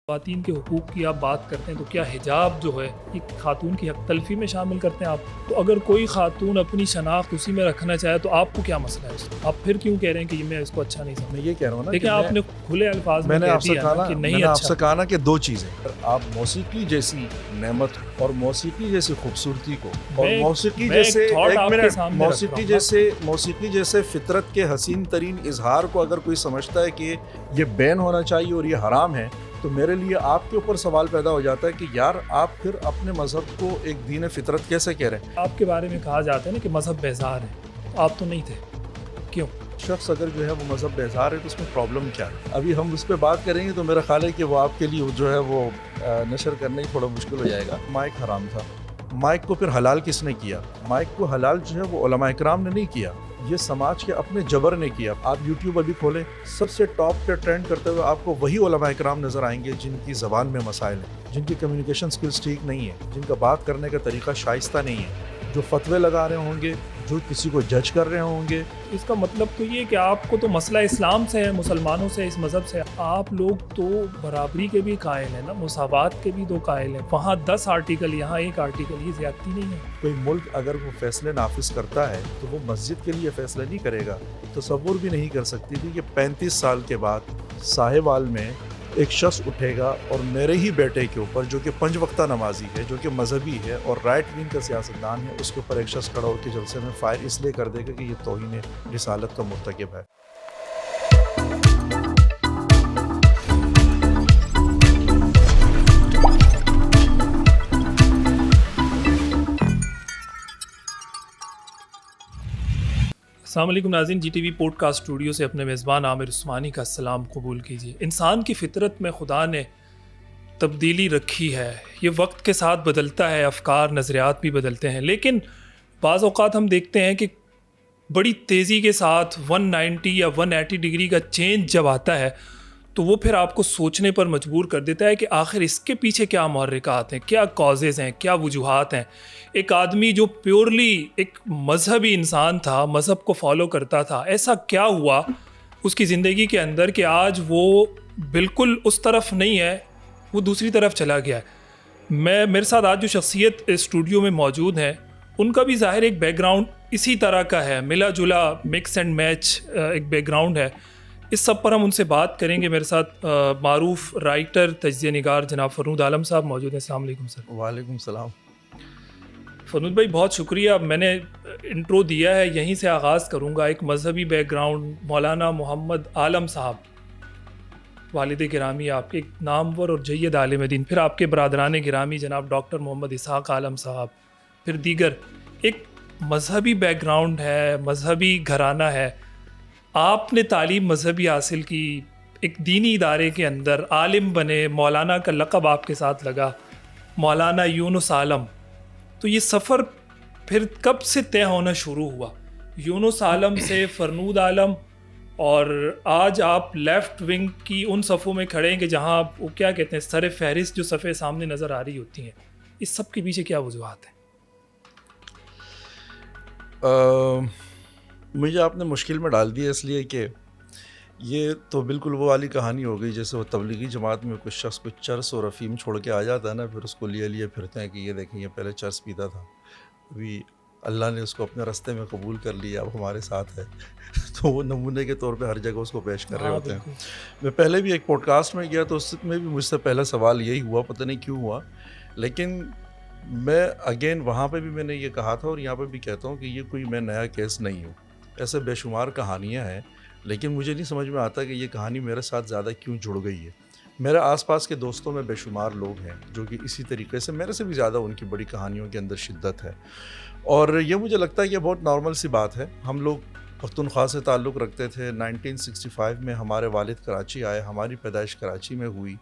خواتین کے حقوق کی آپ بات کرتے ہیں تو کیا حجاب جو ہے ایک خاتون کی حق تلفی میں شامل کرتے ہیں آپ؟ تو اگر کوئی خاتون اپنی شناخت اسی میں رکھنا چاہے تو آپ کو کیا مسئلہ ہے اس میں؟ آپ پھر کیوں کہہ رہے ہیں کہ میں اس کو اچھا نہیں سمجھتا؟ میں یہ کہہ رہا ہوں نا، لیکن آپ نے کھلے الفاظ میں کہہ دیا نا کہ نہیں آپ سے اچھا۔ کہا نا کہ دو چیزیں، آپ موسیقی جیسی نعمت اور موسیقی جیسی خوبصورتی کو اور موسیقی جیسے فطرت کے حسین ترین اظہار کو اگر کوئی سمجھتا ہے کہ یہ بین ہونا چاہیے اور یہ حرام ہے، تو میرے لیے آپ کے اوپر سوال پیدا ہو جاتا ہے کہ یار آپ پھر اپنے مذہب کو ایک دین فطرت کیسے کہہ رہے ہیں؟ آپ کے بارے میں کہا جاتا ہے نا کہ مذہب بیزار ہے، تو آپ تو نہیں تھے، کیوں؟ شخص اگر جو ہے وہ مذہب بیزار ہے تو اس میں پرابلم کیا ہے؟ ابھی ہم اس پہ بات کریں گے تو میرا خیال ہے کہ وہ آپ کے لیے جو ہے وہ نشر کرنا ہی تھوڑا مشکل ہو جائے گا۔ مائک حرام تھا، مائک کو پھر حلال کس نے کیا؟ مائک کو حلال جو ہے وہ علماء اکرام نے نہیں کیا، یہ سماج کے اپنے جبر نے کیا۔ آپ یوٹیوب ابھی کھولیں، سب سے ٹاپ پہ ٹرینڈ کرتے ہوئے آپ کو وہی علماء اکرام نظر آئیں گے جن کی زبان میں مسائل ہیں، جن کی کمیونیکیشن سکلز ٹھیک نہیں ہے، جن کا بات کرنے کا طریقہ شائستہ نہیں ہے، جو فتوے لگا رہے ہوں گے، جو کسی کو جج کر رہے ہوں گے۔ اس کا مطلب تو یہ کہ آپ کو تو مسئلہ اسلام سے ہے، مسلمانوں سے، اس مذہب سے۔ آپ لوگ تو برابری کے بھی قائل ہیں نا، مساوات کے بھی تو قائل ہیں۔ وہاں 10 آرٹیکل، یہاں 1 آرٹیکل، یہ زیادتی نہیں ہے؟ کوئی ملک اگر وہ فیصلے نافذ کرتا ہے تو وہ مسجد کے لیے فیصلے نہیں کرے گا۔ تصور بھی نہیں کر سکتی تھی کہ 35 سال کے بعد ساہیوال میں ایک شخص اٹھے گا اور میرے ہی بیٹے کے اوپر، جو کہ 5 وقتہ نمازی ہے، جو کہ مذہبی ہے اور رائٹ ونگ کا سیاستدان ہے، اس کے اوپر ایک شخص کھڑا ہو کے جلسے میں فائر اس لیے کر دے گا کہ یہ توہین رسالت کا مرتکب ہے۔ السلام علیکم ناظرین، G T V podcast studio سے اپنے میزبان عامر عثمانی کا سلام قبول کیجیے۔ انسان کی فطرت میں خدا نے تبدیلی رکھی ہے، یہ وقت کے ساتھ بدلتا ہے، افکار، نظریات بھی بدلتے ہیں، لیکن بعض اوقات ہم دیکھتے ہیں کہ بڑی تیزی کے ساتھ 190 یا 180 ڈگری کا چینج جب آتا ہے تو وہ پھر آپ کو سوچنے پر مجبور کر دیتا ہے کہ آخر اس کے پیچھے کیا محرکات ہیں، کیا کازز ہیں، کیا وجوہات ہیں۔ ایک آدمی جو پیورلی ایک مذہبی انسان تھا، مذہب کو فالو کرتا تھا، ایسا کیا ہوا اس کی زندگی کے اندر کہ آج وہ بالکل اس طرف نہیں ہے، وہ دوسری طرف چلا گیا ہے۔ میرے ساتھ آج جو شخصیت اسٹوڈیو میں موجود ہیں، ان کا بھی ظاہر ایک بیک گراؤنڈ اسی طرح کا ہے، ملا جلا مکس اینڈ میچ ایک بیک گراؤنڈ ہے۔ اس سب پر ہم ان سے بات کریں گے۔ میرے ساتھ معروف رائٹر، تجزیہ نگار جناب فرنود عالم صاحب موجود ہیں۔ السلام علیکم سر۔ وعلیکم السلام۔ فرنود بھائی بہت شکریہ، میں نے انٹرو دیا ہے، یہیں سے آغاز کروں گا۔ ایک مذہبی بیک گراؤنڈ، مولانا محمد عالم صاحب، والد گرامی آپ کے، ایک نامور اور جید عالم دین، پھر آپ کے برادران گرامی جناب ڈاکٹر محمد اسحاق عالم صاحب، پھر دیگر، ایک مذہبی بیک گراؤنڈ ہے، مذہبی گھرانہ ہے۔ آپ نے تعلیم مذہبی حاصل کی، ایک دینی ادارے کے اندر عالم بنے، مولانا کا لقب آپ کے ساتھ لگا، مولانا یونس عالم۔ تو یہ سفر پھر کب سے طے ہونا شروع ہوا، یونس عالم سے فرنود عالم، اور آج آپ لیفٹ ونگ کی ان صفوں میں کھڑے ہیں کہ جہاں وہ کیا کہتے ہیں، سر فہرست جو صفحے سامنے نظر آ رہی ہوتی ہیں، اس سب کے پیچھے کیا وجوہات ہیں؟ مجھے آپ نے مشکل میں ڈال دیا، اس لیے کہ یہ تو بالکل وہ والی کہانی ہو گئی جیسے وہ تبلیغی جماعت میں کچھ شخص کچھ چرس اور افیم چھوڑ کے آ جاتا ہے نا، پھر اس کو لیے پھرتے ہیں کہ یہ دیکھیں یہ پہلے چرس پیتا تھا، ابھی اللہ نے اس کو اپنے راستے میں قبول کر لیا، اب ہمارے ساتھ ہے۔ تو وہ نمونے کے طور پہ ہر جگہ اس کو پیش کر رہے ہوتے ہیں۔ میں پہلے بھی ایک پوڈ کاسٹ میں گیا تو اس میں بھی مجھ سے پہلا سوال یہی ہوا، پتہ نہیں کیوں ہوا، لیکن میں اگین وہاں پہ بھی میں نے یہ کہا تھا اور یہاں پہ بھی کہتا ہوں کہ یہ کوئی میں نیا کیس نہیں ہوں، ایسے بے شمار کہانیاں ہیں، لیکن مجھے نہیں سمجھ میں آتا کہ یہ کہانی میرے ساتھ زیادہ کیوں جڑ گئی ہے۔ میرے آس پاس کے دوستوں میں بے شمار لوگ ہیں جو کہ اسی طریقے سے میرے سے بھی زیادہ ان کی بڑی کہانیوں کے اندر شدت ہے، اور یہ مجھے لگتا ہے کہ بہت نارمل سی بات ہے۔ ہم لوگ پختونخوا سے تعلق رکھتے تھے، 1965 میں ہمارے والد کراچی آئے، ہماری پیدائش کراچی میں ہوئی،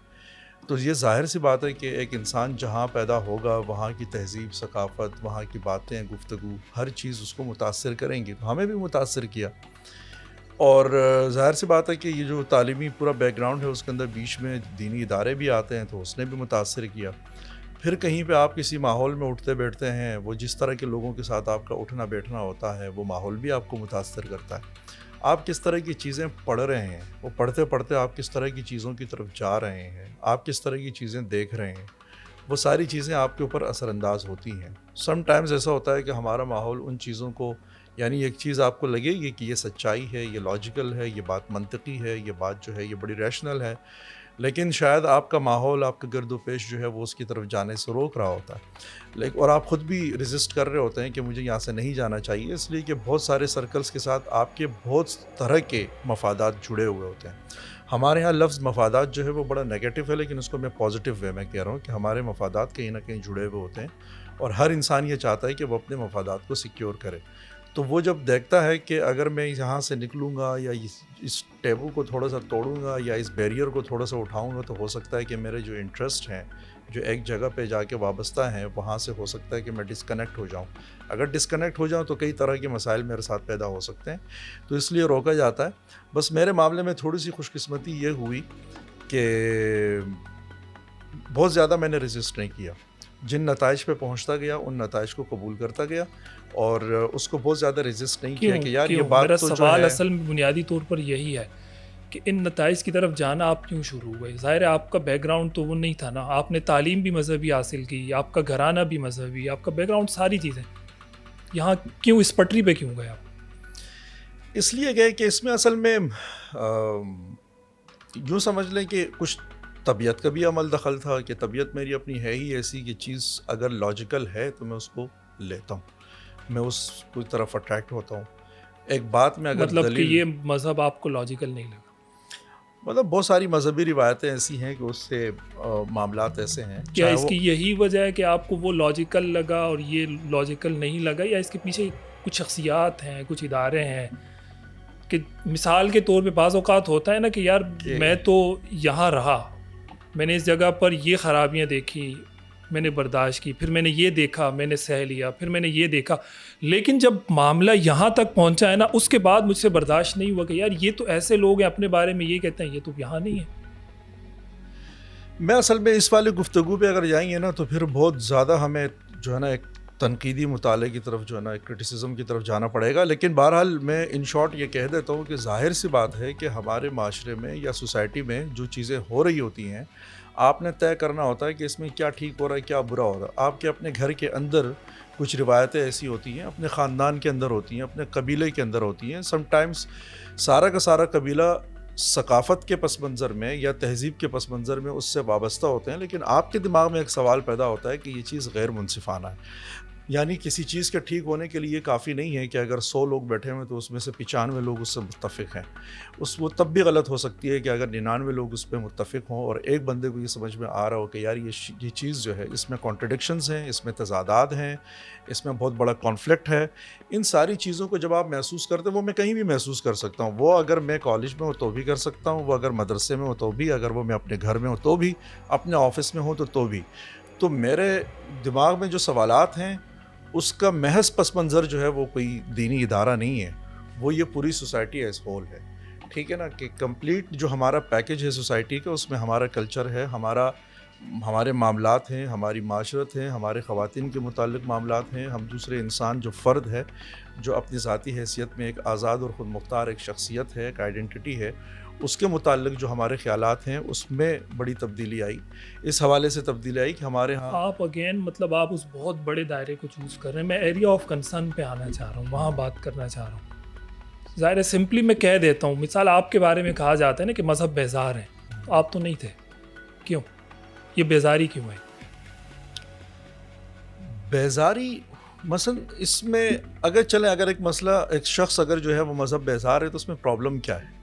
تو یہ ظاہر سی بات ہے کہ ایک انسان جہاں پیدا ہوگا وہاں کی تہذیب، ثقافت، وہاں کی باتیں، گفتگو، ہر چیز اس کو متاثر کریں گی، ہمیں بھی متاثر کیا۔ اور ظاہر سی بات ہے کہ یہ جو تعلیمی پورا بیک گراؤنڈ ہے اس کے اندر بیچ میں دینی ادارے بھی آتے ہیں تو اس نے بھی متاثر کیا۔ پھر کہیں پہ آپ کسی ماحول میں اٹھتے بیٹھتے ہیں، وہ جس طرح کے لوگوں کے ساتھ آپ کا اٹھنا بیٹھنا ہوتا ہے وہ ماحول بھی آپ کو متاثر کرتا ہے۔ آپ کس طرح کی چیزیں پڑھ رہے ہیں، وہ پڑھتے پڑھتے آپ کس طرح کی چیزوں کی طرف جا رہے ہیں، آپ کس طرح کی چیزیں دیکھ رہے ہیں، وہ ساری چیزیں آپ کے اوپر اثر انداز ہوتی ہیں. سم ٹائمز ایسا ہوتا ہے کہ ہمارا ماحول ان چیزوں کو، یعنی ایک چیز آپ کو لگے گی کہ یہ سچائی ہے، یہ لاجیکل ہے، یہ بات منطقی ہے، یہ بات جو ہے یہ بڑی ریشنل ہے، لیکن شاید آپ کا ماحول، آپ کا گرد و پیش جو ہے وہ اس کی طرف جانے سے روک رہا ہوتا ہے. اور آپ خود بھی ریزسٹ کر رہے ہوتے ہیں کہ مجھے یہاں سے نہیں جانا چاہیے، اس لیے کہ بہت سارے سرکلز کے ساتھ آپ کے بہت طرح کے مفادات جڑے ہوئے ہوتے ہیں. ہمارے ہاں لفظ مفادات جو ہے وہ بڑا نیگیٹو ہے، لیکن اس کو میں پازیٹیو وے میں کہہ رہا ہوں کہ ہمارے مفادات کہیں نہ کہیں جڑے ہوئے ہوتے ہیں، اور ہر انسان یہ چاہتا ہے کہ وہ اپنے مفادات کو سیکیور کرے. تو وہ جب دیکھتا ہے کہ اگر میں یہاں سے نکلوں گا یا اس ٹیبو کو تھوڑا سا توڑوں گا یا اس بیریئر کو تھوڑا سا اٹھاؤں گا، تو ہو سکتا ہے کہ میرے جو انٹرسٹ ہیں، جو ایک جگہ پہ جا کے وابستہ ہیں، وہاں سے ہو سکتا ہے کہ میں ڈسکنیکٹ ہو جاؤں. اگر ڈسکنیکٹ ہو جاؤں تو کئی طرح کے مسائل میرے ساتھ پیدا ہو سکتے ہیں، تو اس لیے روکا جاتا ہے. بس میرے معاملے میں تھوڑی سی خوش قسمتی یہ ہوئی کہ بہت زیادہ میں نے ریزسٹ نہیں کیا. جن نتائج پہ پہنچتا گیا ان نتائج کو قبول کرتا گیا، اور اس کو بہت زیادہ ریزسٹ نہیں کیا کہ یار یہ بات میرا تو جو سوال ہے. اصل میں بنیادی طور پر یہی ہے کہ ان نتائج کی طرف جانا آپ کیوں شروع ہوئے؟ ظاہر ہے آپ کا بیک گراؤنڈ تو وہ نہیں تھا نا، آپ نے تعلیم بھی مذہبی حاصل کی، آپ کا گھرانہ بھی مذہبی، آپ کا بیک گراؤنڈ ساری چیزیں، یہاں کیوں اس پٹری پہ کیوں گئے آپ؟ اس لیے گئے کہ اس میں اصل میں یوں سمجھ لیں کہ کچھ طبیعت کا بھی عمل دخل تھا، کہ طبیعت میری اپنی ہے ہی ایسی کہ چیز اگر لاجیکل ہے تو میں اس کو لیتا ہوں، میں اس کی طرف اٹریکٹ ہوتا ہوں. ایک بات میں اگر مطلب کہ دلیل، یہ مذہب آپ کو لاجیکل نہیں لگا؟ مطلب بہت ساری مذہبی روایتیں ایسی ہیں کہ اس سے معاملات ایسے ہیں، کیا چاہے اس وہ کی یہی وجہ ہے کہ آپ کو وہ لاجیکل لگا اور یہ لاجیکل نہیں لگا، یا اس کے پیچھے کچھ شخصیات ہیں، کچھ ادارے ہیں؟ کہ مثال کے طور پہ بعض اوقات ہوتا ہے نا کہ یار میں تو یہاں رہا، میں نے اس جگہ پر یہ خرابیاں دیکھی، میں نے برداشت کی، پھر میں نے یہ دیکھا، میں نے سہ لیا، پھر میں نے یہ دیکھا، لیکن جب معاملہ یہاں تک پہنچا ہے نا، اس کے بعد مجھ سے برداشت نہیں ہوا کہ یار یہ تو ایسے لوگ ہیں اپنے بارے میں یہ کہتے ہیں، یہ تو یہاں نہیں ہے. میں اصل میں اس والے گفتگو پہ اگر جائیں گے نا تو پھر بہت زیادہ ہمیں جو ہے نا ایک تنقیدی مطالعے کی طرف جو ہے نا ایک کرٹیسزم کی طرف جانا پڑے گا. لیکن بہرحال میں ان شارٹ یہ کہہ دیتا ہوں کہ ظاہر سی بات ہے کہ ہمارے معاشرے میں یا سوسائٹی میں جو چیزیں ہو رہی ہوتی ہیں، آپ نے طے کرنا ہوتا ہے کہ اس میں کیا ٹھیک ہو رہا ہے، کیا برا ہو رہا ہے. آپ کے اپنے گھر کے اندر کچھ روایتیں ایسی ہوتی ہیں، اپنے خاندان کے اندر ہوتی ہیں، اپنے قبیلے کے اندر ہوتی ہیں. سم ٹائمز سارا کا سارا قبیلہ ثقافت کے پس منظر میں یا تہذیب کے پس منظر میں اس سے وابستہ ہوتے ہیں، لیکن آپ کے دماغ میں ایک سوال پیدا ہوتا ہے کہ یہ چیز غیر منصفانہ ہے. یعنی کسی چیز کے ٹھیک ہونے کے لیے کافی نہیں ہے کہ اگر 100 لوگ بیٹھے ہوئے تو اس میں سے 95 لوگ اس سے متفق ہیں. وہ تب بھی غلط ہو سکتی ہے کہ اگر 99 لوگ اس پہ متفق ہوں اور ایک بندے کو یہ سمجھ میں آ رہا ہو کہ یار یہ چیز جو ہے اس میں کانٹرڈکشنز ہیں، اس میں تضادات ہیں، اس میں بہت بڑا کانفلکٹ ہے. ان ساری چیزوں کو جب آپ محسوس کرتے ہیں، وہ میں کہیں بھی محسوس کر سکتا ہوں. وہ اگر میں کالج میں ہوں تو بھی کر سکتا ہوں، وہ اگر مدرسے میں ہوں تو بھی، اگر وہ میں اپنے گھر میں ہوں تو بھی، اپنے آفس میں ہوں تو بھی. تو میرے دماغ میں جو سوالات ہیں اس کا محض پس منظر جو ہے وہ کوئی دینی ادارہ نہیں ہے، وہ یہ پوری سوسائٹی ایز ہول ہے. ٹھیک ہے نا، کہ کمپلیٹ جو ہمارا پیکج ہے سوسائٹی کا، اس میں ہمارا کلچر ہے، ہمارے معاملات ہیں، ہماری معاشرت ہے، ہمارے خواتین کے متعلق معاملات ہیں، ہم دوسرے انسان جو فرد ہے، جو اپنی ذاتی حیثیت میں ایک آزاد اور خود مختار ایک شخصیت ہے، ایک آئیڈینٹی ہے، اس کے متعلق جو ہمارے خیالات ہیں اس میں بڑی تبدیلی آئی. اس حوالے سے تبدیلی آئی کہ ہمارے ہاں آپ اگین مطلب آپ اس بہت بڑے دائرے کو چوز کر رہے ہیں. میں ایریا آف کنسرن پہ آنا چاہ رہا ہوں، وہاں بات کرنا چاہ رہا ہوں. ظاہر ہے سمپلی میں کہہ دیتا ہوں، مثال آپ کے بارے میں کہا جاتا ہے نا کہ مذہب بیزار ہیں، تو آپ تو نہیں تھے. کیوں یہ بیزاری کیوں ہے؟ بیزاری مثلا اس میں اگر ایک مسئلہ، ایک شخص اگر جو ہے وہ مذہب بیزار ہے تو اس میں پرابلم کیا ہے؟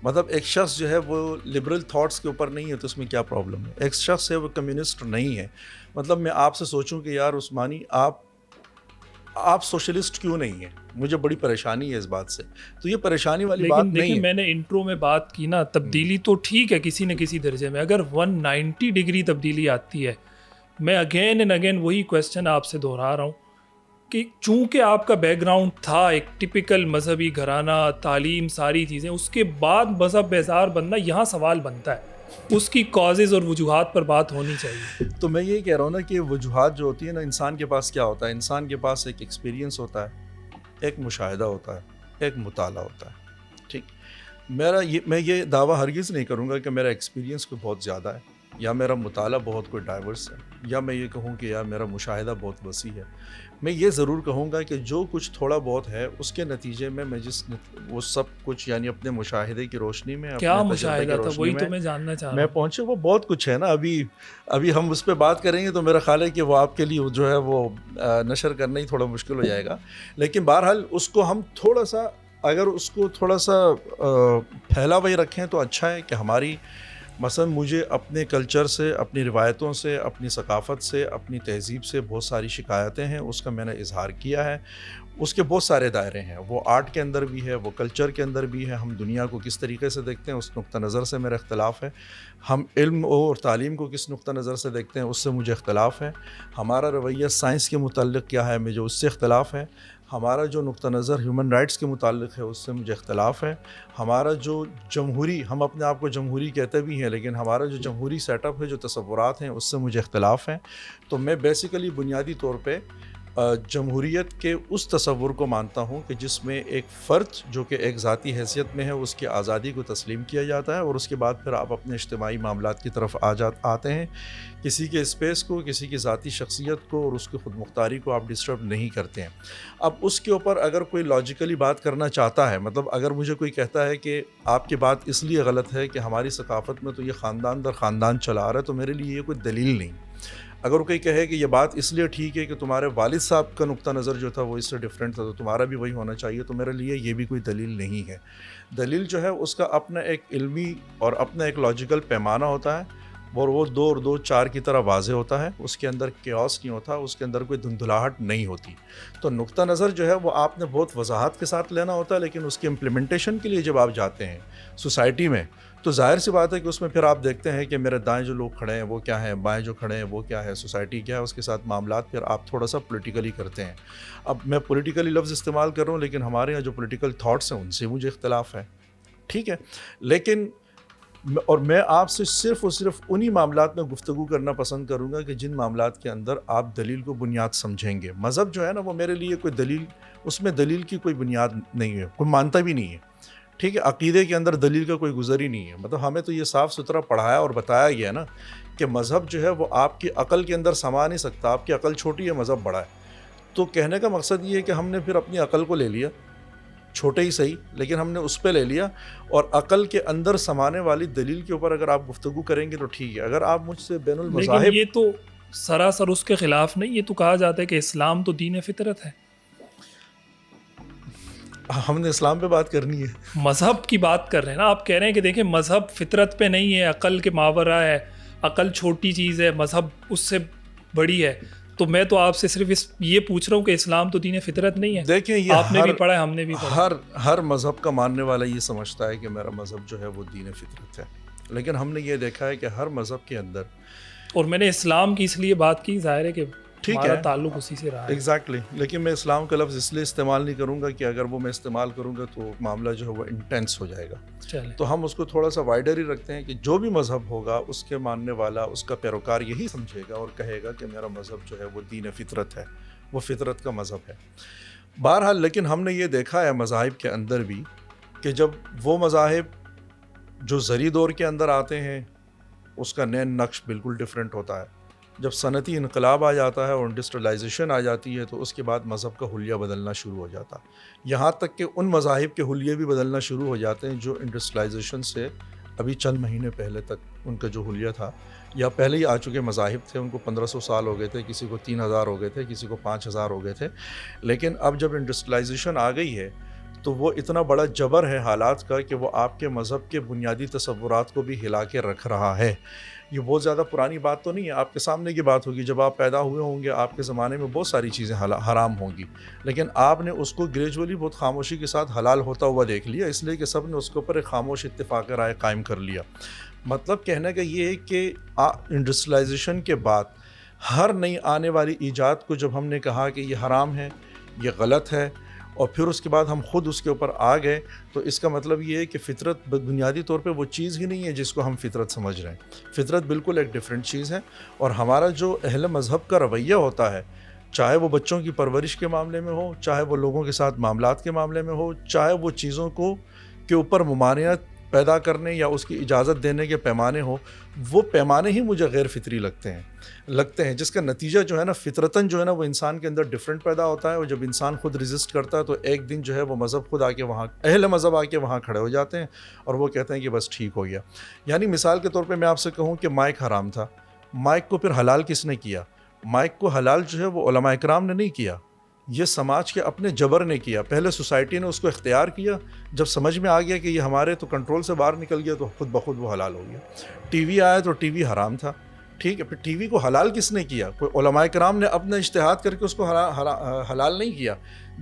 مطلب ایک شخص جو ہے وہ لبرل تھاٹس کے اوپر نہیں ہے تو اس میں کیا پرابلم ہے؟ ایک شخص ہے وہ کمیونسٹ نہیں ہے، مطلب میں آپ سے سوچوں کہ یار عثمانی آپ سوشلسٹ کیوں نہیں ہیں، مجھے بڑی پریشانی ہے اس بات سے. تو یہ پریشانی والی بات لیکن نہیں دیکھیں ہے. میں نے انٹرو میں بات کی نا، تبدیلی تو ٹھیک ہے کسی نہ کسی درجے میں، اگر 190 ڈگری تبدیلی آتی ہے، میں اگین اینڈ اگین وہی کویسچن آپ سے دہرا رہا ہوں کہ چونکہ آپ کا بیک گراؤنڈ تھا ایک ٹپیکل مذہبی گھرانہ، تعلیم، ساری چیزیں، اس کے بعد مذہب بیزار بننا، یہاں سوال بنتا ہے. اس کی کازز اور وجوہات پر بات ہونی چاہیے. تو میں یہی کہہ رہا ہوں نا کہ وجوہات جو ہوتی ہیں نا، انسان کے پاس کیا ہوتا ہے؟ انسان کے پاس ایک ایکسپیرینس ہوتا ہے، ایک مشاہدہ ہوتا ہے، ایک مطالعہ ہوتا ہے. میں یہ دعویٰ ہرگز نہیں کروں گا کہ میرا ایکسپیرینس کوئی بہت زیادہ ہے یا میرا مطالعہ بہت کوئی ڈائیورس ہے یا میں یہ کہوں کہ یا میرا مشاہدہ بہت وسیع ہے. میں یہ ضرور کہوں گا کہ جو کچھ تھوڑا بہت ہے اس کے نتیجے میں وہ سب کچھ یعنی اپنے مشاہدے کی روشنی میں, کیا اپنے تجربے مشاہدہ کی تھا روشنی وہی تو میں جاننا چاہ رہا میں ہوں. پہنچے. وہ بہت کچھ ہے نا, ابھی ہم اس پہ بات کریں گے تو میرا خیال ہے کہ وہ آپ کے لیے جو ہے وہ نشر کرنا ہی تھوڑا مشکل ہو جائے گا. لیکن بہرحال اس کو ہم تھوڑا سا اگر اس کو تھوڑا سا پھیلا ہوئی رکھیں تو اچھا ہے کہ ہماری مثلا مجھے اپنے کلچر سے, اپنی روایتوں سے, اپنی ثقافت سے, اپنی تہذیب سے بہت ساری شکایتیں ہیں. اس کا میں نے اظہار کیا ہے. اس کے بہت سارے دائرے ہیں, وہ آرٹ کے اندر بھی ہے, وہ کلچر کے اندر بھی ہے, ہم دنیا کو کس طریقے سے دیکھتے ہیں اس نقطہ نظر سے میرا اختلاف ہے, ہم علم اور تعلیم کو کس نقطہ نظر سے دیکھتے ہیں اس سے مجھے اختلاف ہے, ہمارا رویہ سائنس کے متعلق کیا ہے مجھے اس سے اختلاف ہے, ہمارا جو نقطہ نظر ہیومن رائٹس کے متعلق ہے اس سے مجھے اختلاف ہے, ہمارا جو جمہوری, ہم اپنے آپ کو جمہوری کہتے بھی ہیں لیکن ہمارا جو جمہوری سیٹ اپ ہے, جو تصورات ہیں اس سے مجھے اختلاف ہیں. تو میں بیسیکلی بنیادی طور پہ جمہوریت کے اس تصور کو مانتا ہوں کہ جس میں ایک فرد جو کہ ایک ذاتی حیثیت میں ہے اس کی آزادی کو تسلیم کیا جاتا ہے اور اس کے بعد پھر آپ اپنے اجتماعی معاملات کی طرف آتے ہیں. کسی کے اسپیس کو, کسی کی ذاتی شخصیت کو اور اس کی خود مختاری کو آپ ڈسٹرب نہیں کرتے ہیں. اب اس کے اوپر اگر کوئی لاجیکلی بات کرنا چاہتا ہے, مطلب اگر مجھے کوئی کہتا ہے کہ آپ کی بات اس لیے غلط ہے کہ ہماری ثقافت میں تو یہ خاندان در خاندان چلا آ رہا ہے, تو میرے لیے یہ کوئی دلیل نہیں. اگر کوئی کہے کہ یہ بات اس لیے ٹھیک ہے کہ تمہارے والد صاحب کا نقطہ نظر جو تھا وہ اس سے ڈیفرنٹ تھا تو تمہارا بھی وہی ہونا چاہیے, تو میرے لیے یہ بھی کوئی دلیل نہیں ہے. دلیل جو ہے اس کا اپنا ایک علمی اور اپنا ایک لاجیکل پیمانہ ہوتا ہے اور وہ 2 اور 2 4 کی طرح واضح ہوتا ہے. اس کے اندر کیوس نہیں ہوتا, اس کے اندر کوئی دھندلاہٹ نہیں ہوتی. تو نقطہ نظر جو ہے وہ آپ نے بہت وضاحت کے ساتھ لینا ہوتا ہے, لیکن اس کی امپلیمنٹیشن کے لیے جب آپ جاتے ہیں سوسائٹی میں تو ظاہر سی بات ہے کہ اس میں پھر آپ دیکھتے ہیں کہ میرے دائیں جو لوگ کھڑے ہیں وہ کیا ہیں, بائیں جو کھڑے ہیں وہ کیا ہے, سوسائٹی کیا ہے, اس کے ساتھ معاملات پھر آپ تھوڑا سا پولیٹیکلی کرتے ہیں. اب میں پولیٹیکلی لفظ استعمال کر رہا ہوں لیکن ہمارے یہاں جو پولیٹیکل تھاٹس ہیں ان سے مجھے اختلاف ہے, ٹھیک ہے. لیکن اور میں آپ سے صرف اور صرف انہی معاملات میں گفتگو کرنا پسند کروں گا کہ جن معاملات کے اندر آپ دلیل کو بنیاد سمجھیں گے. مذہب جو ہے نا وہ میرے لیے کوئی دلیل, اس میں دلیل کی کوئی بنیاد نہیں ہے, کوئی مانتا بھی نہیں ہے, ٹھیک ہے. عقیدے کے اندر دلیل کا کوئی گزر ہی نہیں ہے. مطلب ہمیں تو یہ صاف ستھرا پڑھایا اور بتایا گیا نا کہ مذہب جو ہے وہ آپ کی عقل کے اندر سما نہیں سکتا, آپ کی عقل چھوٹی ہے, مذہب بڑا ہے. تو کہنے کا مقصد یہ ہے کہ ہم نے پھر اپنی عقل کو لے لیا, چھوٹے ہی صحیح لیکن ہم نے اس پہ لے لیا, اور عقل کے اندر سمانے والی دلیل کے اوپر اگر آپ گفتگو کریں گے تو ٹھیک ہے. اگر آپ مجھ سے بین المذاہب, لیکن یہ تو سراسر اس کے خلاف نہیں, یہ تو کہا جاتا ہے کہ اسلام تو دین فطرت ہے. ہم نے اسلام پہ بات کرنی ہے, مذہب کی بات کر رہے ہیں نا, آپ کہہ رہے ہیں کہ دیکھیں مذہب فطرت پہ نہیں ہے, عقل کے ماورا ہے, عقل چھوٹی چیز ہے, مذہب اس سے بڑی ہے. تو میں تو آپ سے صرف یہ پوچھ رہا ہوں کہ اسلام تو دین فطرت نہیں ہے. دیکھیں یہ آپ نے بھی پڑھا ہے, ہم نے بھی پڑھا. ہر مذہب کا ماننے والا یہ سمجھتا ہے کہ میرا مذہب جو ہے وہ دین فطرت ہے, لیکن ہم نے یہ دیکھا ہے کہ ہر مذہب کے اندر, اور میں نے اسلام کی اس لیے بات کی, ظاہر ہے کہ ٹھیک ہمارا ہے تعلق اسی سے رہا ہے. ایگزیکٹلی, لیکن میں اسلام کا لفظ اس لیے استعمال نہیں کروں گا کہ اگر وہ میں استعمال کروں گا تو معاملہ جو ہے وہ انٹینس ہو جائے گا. تو ہم اس کو تھوڑا سا وائڈر ہی رکھتے ہیں کہ جو بھی مذہب ہوگا اس کے ماننے والا, اس کا پیروکار یہی سمجھے گا اور کہے گا کہ میرا مذہب جو ہے وہ دین فطرت ہے, وہ فطرت کا مذہب ہے. بہرحال لیکن ہم نے یہ دیکھا ہے مذاہب کے اندر بھی کہ جب وہ مذاہب جو زری دور کے اندر آتے ہیں اس کا نین نقش بالکل ڈیفرنٹ ہوتا ہے. جب صنعتی انقلاب آ جاتا ہے اور انڈسٹریلائزیشن آ جاتی ہے تو اس کے بعد مذہب کا حلیہ بدلنا شروع ہو جاتا ہے, یہاں تک کہ ان مذاہب کے حلیے بھی بدلنا شروع ہو جاتے ہیں جو انڈسٹریلائزیشن سے ابھی چند مہینے پہلے تک ان کا جو حلیہ تھا, یا پہلے ہی آ چکے مذاہب تھے, ان کو 1500 سال ہو گئے تھے, کسی کو 3000 ہو گئے تھے, کسی کو 5000 ہو گئے تھے. لیکن اب جب انڈسٹریلائزیشن آ گئی ہے تو وہ اتنا بڑا جبر ہے حالات کا کہ وہ آپ کے مذہب کے بنیادی تصورات کو بھی ہلا کے رکھ رہا ہے. یہ بہت زیادہ پرانی بات تو نہیں ہے, آپ کے سامنے کی بات ہوگی, جب آپ پیدا ہوئے ہوں گے آپ کے زمانے میں بہت ساری چیزیں حرام ہوں گی, لیکن آپ نے اس کو گریجولی بہت خاموشی کے ساتھ حلال ہوتا ہوا دیکھ لیا, اس لیے کہ سب نے اس کے اوپر ایک خاموش اتفاق رائے قائم کر لیا. مطلب کہنے کا یہ ہے کہ انڈسٹریلائزیشن کے بعد ہر نئی آنے والی ایجاد کو جب ہم نے کہا کہ یہ حرام ہے, یہ غلط ہے, اور پھر اس کے بعد ہم خود اس کے اوپر آ گئے, تو اس کا مطلب یہ ہے کہ فطرت بنیادی طور پہ وہ چیز ہی نہیں ہے جس کو ہم فطرت سمجھ رہے ہیں. فطرت بالکل ایک ڈیفرنٹ چیز ہے, اور ہمارا جو اہل مذہب کا رویہ ہوتا ہے, چاہے وہ بچوں کی پرورش کے معاملے میں ہو, چاہے وہ لوگوں کے ساتھ معاملات کے معاملے میں ہو, چاہے وہ چیزوں کو کے اوپر ممانعت پیدا کرنے یا اس کی اجازت دینے کے پیمانے ہو، وہ پیمانے ہی مجھے غیر فطری لگتے ہیں، جس کا نتیجہ جو ہے نا فطرتاً جو ہے نا وہ انسان کے اندر ڈفرینٹ پیدا ہوتا ہے، اور جب انسان خود ریزسٹ کرتا ہے تو ایک دن جو ہے وہ مذہب خود آ کے وہاں اہل مذہب آ کے وہاں کھڑے ہو جاتے ہیں اور وہ کہتے ہیں کہ بس ٹھیک ہو گیا. یعنی مثال کے طور پہ میں آپ سے کہوں کہ مائک حرام تھا، مائک کو پھر حلال کس نے کیا؟ مائک کو حلال جو ہے وہ علماء اکرام نے نہیں کیا، یہ سماج کے اپنے جبر نے کیا. پہلے سوسائٹی نے اس کو اختیار کیا، جب سمجھ میں آ گیا کہ یہ ہمارے تو کنٹرول سے باہر نکل گیا تو خود بخود وہ حلال ہو گیا. ٹی وی آیا تو ٹی وی حرام تھا، ٹھیک ہے، پھر ٹی وی کو حلال کس نے کیا؟ کوئی علماء کرام نے اپنا اجتہاد کر کے اس کو حلال نہیں کیا،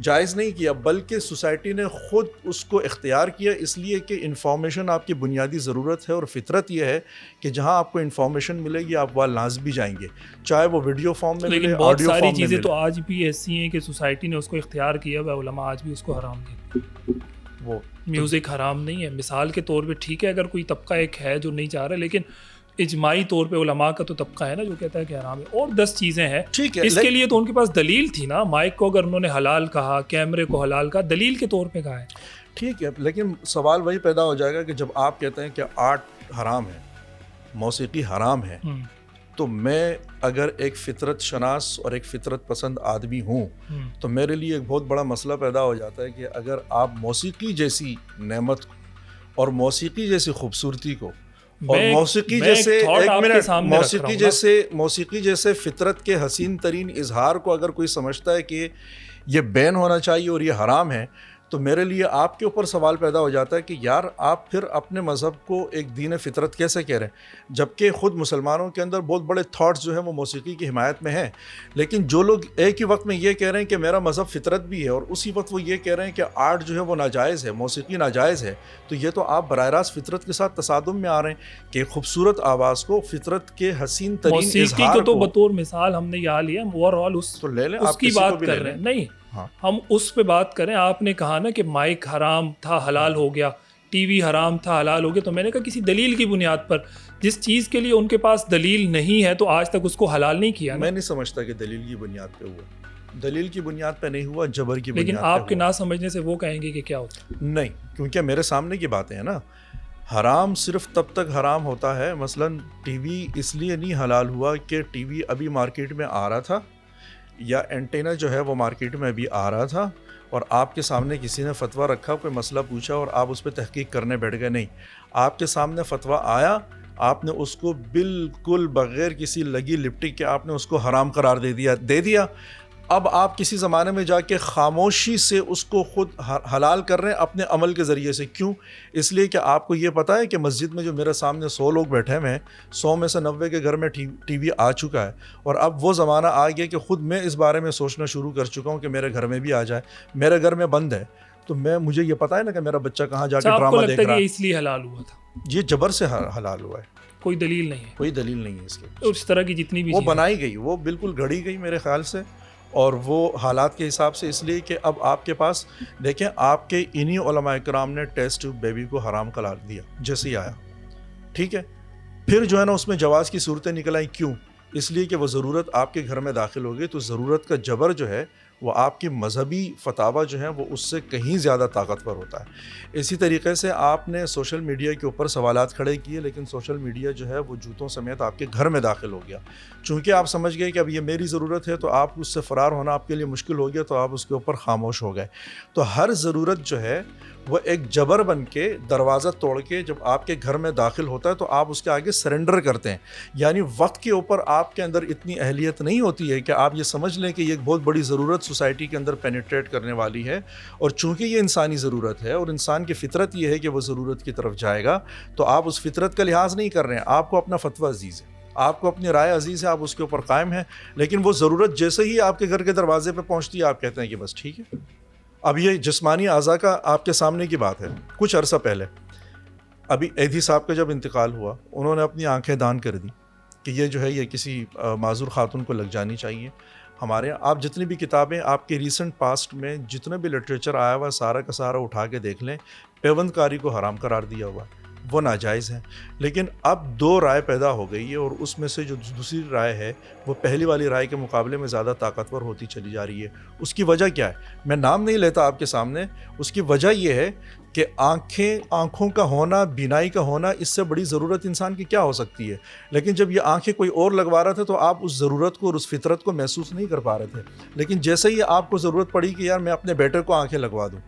جائز نہیں کیا، بلکہ سوسائٹی نے خود اس کو اختیار کیا، اس لیے کہ انفارمیشن آپ کی بنیادی ضرورت ہے، اور فطرت یہ ہے کہ جہاں آپ کو انفارمیشن ملے گی آپ وہاں لاز بھی جائیں گے، چاہے وہ ویڈیو فارم میں لیکن ملے، بہت آڈیو ساری فارم میں چیزیں ملے. تو آج بھی ایسی ہیں کہ سوسائٹی نے اس کو اختیار کیا ہوا، علماء آج بھی اس کو حرام کہتے ہیں. وہ میوزک حرام نہیں ہے مثال کے طور پہ، ٹھیک ہے اگر کوئی طبقہ ایک ہے جو نہیں چاہ رہا، لیکن اجماعی طور پہ علماء کا تو طبقہ ہے نا جو کہتا ہے کہ حرام ہے. اور 10 چیزیں ہیں ٹھیک ہے، اس کے لیے تو ان کے پاس دلیل تھی نا. مائک کو اگر انہوں نے حلال کہا، کیمرے کو حلال کہا، دلیل کے طور پہ کہا ہے. ٹھیک ہے، لیکن سوال وہی پیدا ہو جائے گا کہ جب آپ کہتے ہیں کہ آرٹ حرام ہے، موسیقی حرام ہے، تو میں اگر ایک فطرت شناس اور ایک فطرت پسند آدمی ہوں تو میرے لیے ایک بہت بڑا مسئلہ پیدا ہو جاتا ہے کہ اگر آپ موسیقی جیسی نعمت کو اور موسیقی جیسی خوبصورتی کو اور موسیقی جیسے ایک منٹ موسیقی جیسے فطرت کے حسین ترین اظہار کو اگر کوئی سمجھتا ہے کہ یہ بین ہونا چاہیے اور یہ حرام ہے، تو میرے لیے آپ کے اوپر سوال پیدا ہو جاتا ہے کہ یار آپ پھر اپنے مذہب کو ایک دین فطرت کیسے کہہ رہے ہیں، جبکہ خود مسلمانوں کے اندر بہت بڑے تھاٹس جو ہیں وہ موسیقی کی حمایت میں ہیں. لیکن جو لوگ ایک ہی وقت میں یہ کہہ رہے ہیں کہ میرا مذہب فطرت بھی ہے، اور اسی وقت وہ یہ کہہ رہے ہیں کہ آرٹ جو ہے وہ ناجائز ہے، موسیقی ناجائز ہے، تو یہ تو آپ براہ راست فطرت کے ساتھ تصادم میں آ رہے ہیں کہ خوبصورت آواز کو، فطرت کے حسین ترین موسیقی کو تو بطور مثال ہم نے یہاں لیا، اوور آل اس کی بات کر رہے ہیں. نہیں، ہم اس پہ بات کریں. آپ نے کہا نا کہ مائک حرام تھا حلال ہو گیا، ٹی وی حرام تھا حلال ہو گیا، تو میں نے کہا کسی دلیل کی بنیاد پر. جس چیز کے لیے ان کے پاس دلیل نہیں ہے تو آج تک اس کو حلال نہیں کیا. میں نہیں سمجھتا کہ دلیل کی بنیاد پہ ہوا، دلیل کی بنیاد پہ نہیں ہوا، جبر کی بنیاد پہ. لیکن آپ کے نہ سمجھنے سے وہ کہیں گے کہ کیا ہوتا ہے. نہیں، کیونکہ میرے سامنے کی باتیں ہیں نا. حرام صرف تب تک حرام ہوتا ہے، مثلا ٹی وی اس لیے نہیں حلال ہوا کہ ٹی وی ابھی مارکیٹ میں آ رہا تھا، یا اینٹینا جو ہے وہ مارکیٹ میں ابھی آ رہا تھا اور آپ کے سامنے کسی نے فتویٰ رکھا، کوئی مسئلہ پوچھا اور آپ اس پہ تحقیق کرنے بیٹھ گئے. نہیں، آپ کے سامنے فتویٰ آیا، آپ نے اس کو بالکل بغیر کسی لگی لپٹی کے آپ نے اس کو حرام قرار دے دیا. اب آپ کسی زمانے میں جا کے خاموشی سے اس کو خود حلال کر رہے ہیں اپنے عمل کے ذریعے سے. کیوں؟ اس لیے کہ آپ کو یہ پتہ ہے کہ مسجد میں جو میرے سامنے 100 لوگ بیٹھے ہوئے ہیں، 100 میں سے 90 کے گھر میں ٹی وی آ چکا ہے، اور اب وہ زمانہ آ گیا کہ خود میں اس بارے میں سوچنا شروع کر چکا ہوں کہ میرے گھر میں بھی آ جائے. میرے گھر میں بند ہے تو مجھے یہ پتہ ہے نا کہ میرا بچہ کہاں جا کے ڈرامہ دیکھ رہا ہے. اس لیے حلال ہوا تھا؟ یہ جبر سے حلال ہوا ہے، کوئی دلیل نہیں ہے. کوئی دلیل نہیں ہے اس کے. اس طرح کی جتنی بھی وہ بنائی گئی، وہ بالکل گھڑی گئی میرے خیال سے، اور وہ حالات کے حساب سے. اس لیے کہ اب آپ کے پاس دیکھیں، آپ کے انہی علماء کرام نے ٹیسٹ ٹیوب بیبی کو حرام قرار دیا جیسے ہی آیا، ٹھیک ہے. پھر جو ہے نا اس میں جواز کی صورتیں نکل آئیں. کیوں؟ اس لیے کہ وہ ضرورت آپ کے گھر میں داخل ہو گئی، تو ضرورت کا جبر جو ہے وہ آپ کی مذہبی فتاوی جو ہیں وہ اس سے کہیں زیادہ طاقتور ہوتا ہے. اسی طریقے سے آپ نے سوشل میڈیا کے اوپر سوالات کھڑے کیے، لیکن سوشل میڈیا جو ہے وہ جوتوں سمیت آپ کے گھر میں داخل ہو گیا. چونکہ آپ سمجھ گئے کہ اب یہ میری ضرورت ہے تو آپ اس سے فرار ہونا آپ کے لیے مشکل ہو گیا، تو آپ اس کے اوپر خاموش ہو گئے. تو ہر ضرورت جو ہے وہ ایک جبر بن کے دروازہ توڑ کے جب آپ کے گھر میں داخل ہوتا ہے تو آپ اس کے آگے سرنڈر کرتے ہیں. یعنی وقت کے اوپر آپ کے اندر اتنی اہلیت نہیں ہوتی ہے کہ آپ یہ سمجھ لیں کہ یہ ایک بہت بڑی ضرورت سوسائٹی کے اندر پینیٹریٹ کرنے والی ہے، اور چونکہ یہ انسانی ضرورت ہے اور انسان کی فطرت یہ ہے کہ وہ ضرورت کی طرف جائے گا، تو آپ اس فطرت کا لحاظ نہیں کر رہے ہیں. آپ کو اپنا فتویٰ عزیز ہے، آپ کو اپنی رائے عزیز ہے، آپ اس کے اوپر قائم ہیں، لیکن وہ ضرورت جیسے ہی آپ کے گھر کے دروازے پہ پہنچتی ہے آپ کہتے ہیں کہ بس ٹھیک ہے. اب یہ جسمانی اعضاء کا آپ کے سامنے کی بات ہے. کچھ عرصہ پہلے ابھی ایدھی صاحب کا جب انتقال ہوا، انہوں نے اپنی آنکھیں دان کر دی کہ یہ جو ہے یہ کسی معذور خاتون کو لگ جانی چاہیے. ہمارے یہاں آپ جتنی بھی کتابیں آپ کے ریسنٹ پاسٹ میں جتنے بھی لٹریچر آیا ہوا سارا کا سارا اٹھا کے دیکھ لیں، پیوند کاری کو حرام قرار دیا ہوا ہے، وہ ناجائز ہے. لیکن اب 2 رائے پیدا ہو گئی ہے، اور اس میں سے جو دوسری رائے ہے وہ پہلی والی رائے کے مقابلے میں زیادہ طاقتور ہوتی چلی جا رہی ہے. اس کی وجہ کیا ہے؟ میں نام نہیں لیتا آپ کے سامنے. اس کی وجہ یہ ہے کہ آنکھوں کا ہونا، بینائی کا ہونا، اس سے بڑی ضرورت انسان کی کیا ہو سکتی ہے. لیکن جب یہ آنکھیں کوئی اور لگوا رہا تھا تو آپ اس ضرورت کو اور اس فطرت کو محسوس نہیں کر پا رہے تھے. لیکن جیسے ہی آپ کو ضرورت پڑی کہ یار میں اپنے بیٹے کو آنکھیں لگوا دوں،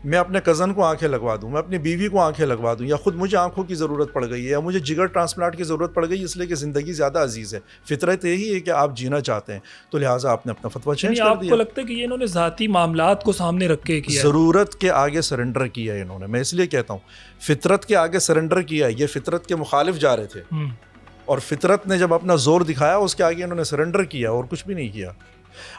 میں اپنے کزن کو آنکھیں لگوا دوں، میں اپنی بیوی کو آنکھیں لگوا دوں، یا خود مجھے آنکھوں کی ضرورت پڑ گئی ہے، یا مجھے جگر ٹرانسپلانٹ کی ضرورت پڑ گئی اس لیے کہ زندگی زیادہ عزیز ہے، فطرت یہی ہے کہ آپ جینا چاہتے ہیں، تو لہٰذا آپ نے اپنا فتویٰ چینج کر آپ دیا. کو لگتا ہے کہ یہ انہوں نے ذاتی معاملات کو سامنے رکھ کے کیا ہے؟ ضرورت کے آگے سرنڈر کیا ہے انہوں نے. میں اس لیے کہتا ہوں فطرت کے آگے سرنڈر کیا ہے. یہ فطرت کے مخالف جا رہے تھے اور فطرت نے جب اپنا زور دکھایا اس کے آگے انہوں نے سرنڈر کیا اور کچھ بھی نہیں کیا.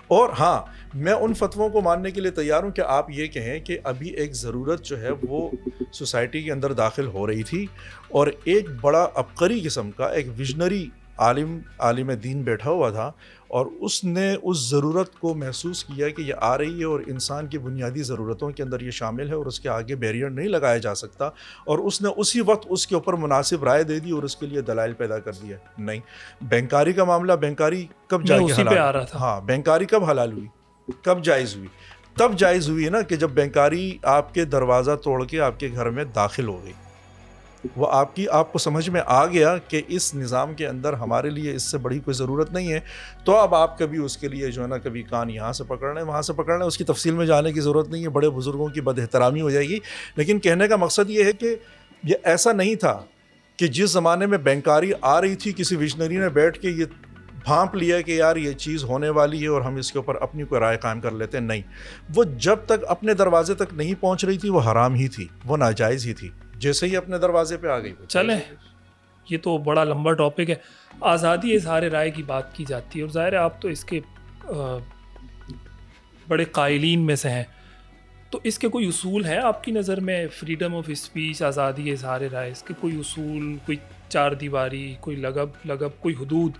اور ہاں، میں ان فتووں کو ماننے کے لیے تیار ہوں کہ آپ یہ کہیں کہ ابھی ایک ضرورت جو ہے وہ سوسائٹی کے اندر داخل ہو رہی تھی اور ایک بڑا عبقری قسم کا ایک ویژنری عالم دین بیٹھا ہوا تھا اور اس نے اس ضرورت کو محسوس کیا کہ یہ آ رہی ہے اور انسان کی بنیادی ضرورتوں کے اندر یہ شامل ہے اور اس کے آگے بیریئر نہیں لگایا جا سکتا، اور اس نے اسی وقت اس کے اوپر مناسب رائے دے دی اور اس کے لیے دلائل پیدا کر دیا. نہیں، بینکاری کا معاملہ، بینکاری کب جا کے حلال آ رہا تھا. ہاں، بینکاری کب حلال ہوئی، کب جائز ہوئی؟ تب جائز ہوئی نا کہ جب بینکاری آپ کے دروازہ توڑ کے آپ کے گھر میں داخل ہو گئی. وہ آپ کو سمجھ میں آ گیا کہ اس نظام کے اندر ہمارے لیے اس سے بڑی کوئی ضرورت نہیں ہے، تو اب آپ کبھی اس کے لیے جو ہے نا کبھی کان یہاں سے پکڑ رہے ہیں وہاں سے پکڑ رہے ہیں. اس کی تفصیل میں جانے کی ضرورت نہیں ہے، بڑے بزرگوں کی بد احترامی ہو جائے گی. لیکن کہنے کا مقصد یہ ہے کہ یہ ایسا نہیں تھا کہ جس زمانے میں بینکاری آ رہی تھی کسی ویژنری نے بیٹھ کے یہ بھانپ لیا کہ یار یہ چیز ہونے والی ہے اور ہم اس کے اوپر اپنی کوئی رائے قائم کر لیتے ہیں. نہیں، وہ جب تک اپنے دروازے تک نہیں پہنچ رہی تھی وہ حرام ہی تھی، وہ ناجائز ہی تھی. جیسے ہی اپنے دروازے پہ آ گئی. چلیں، یہ تو بڑا لمبا ٹاپک ہے. آزادی اظہار رائے کی بات کی جاتی ہے اور ظاہر ہے آپ تو اس کے بڑے قائلین میں سے ہیں، تو اس کے کوئی اصول ہیں آپ کی نظر میں؟ فریڈم آف اسپیچ، آزادی اظہار رائے، اس کے کوئی اصول، کوئی چار دیواری، کوئی لگب، کوئی حدود،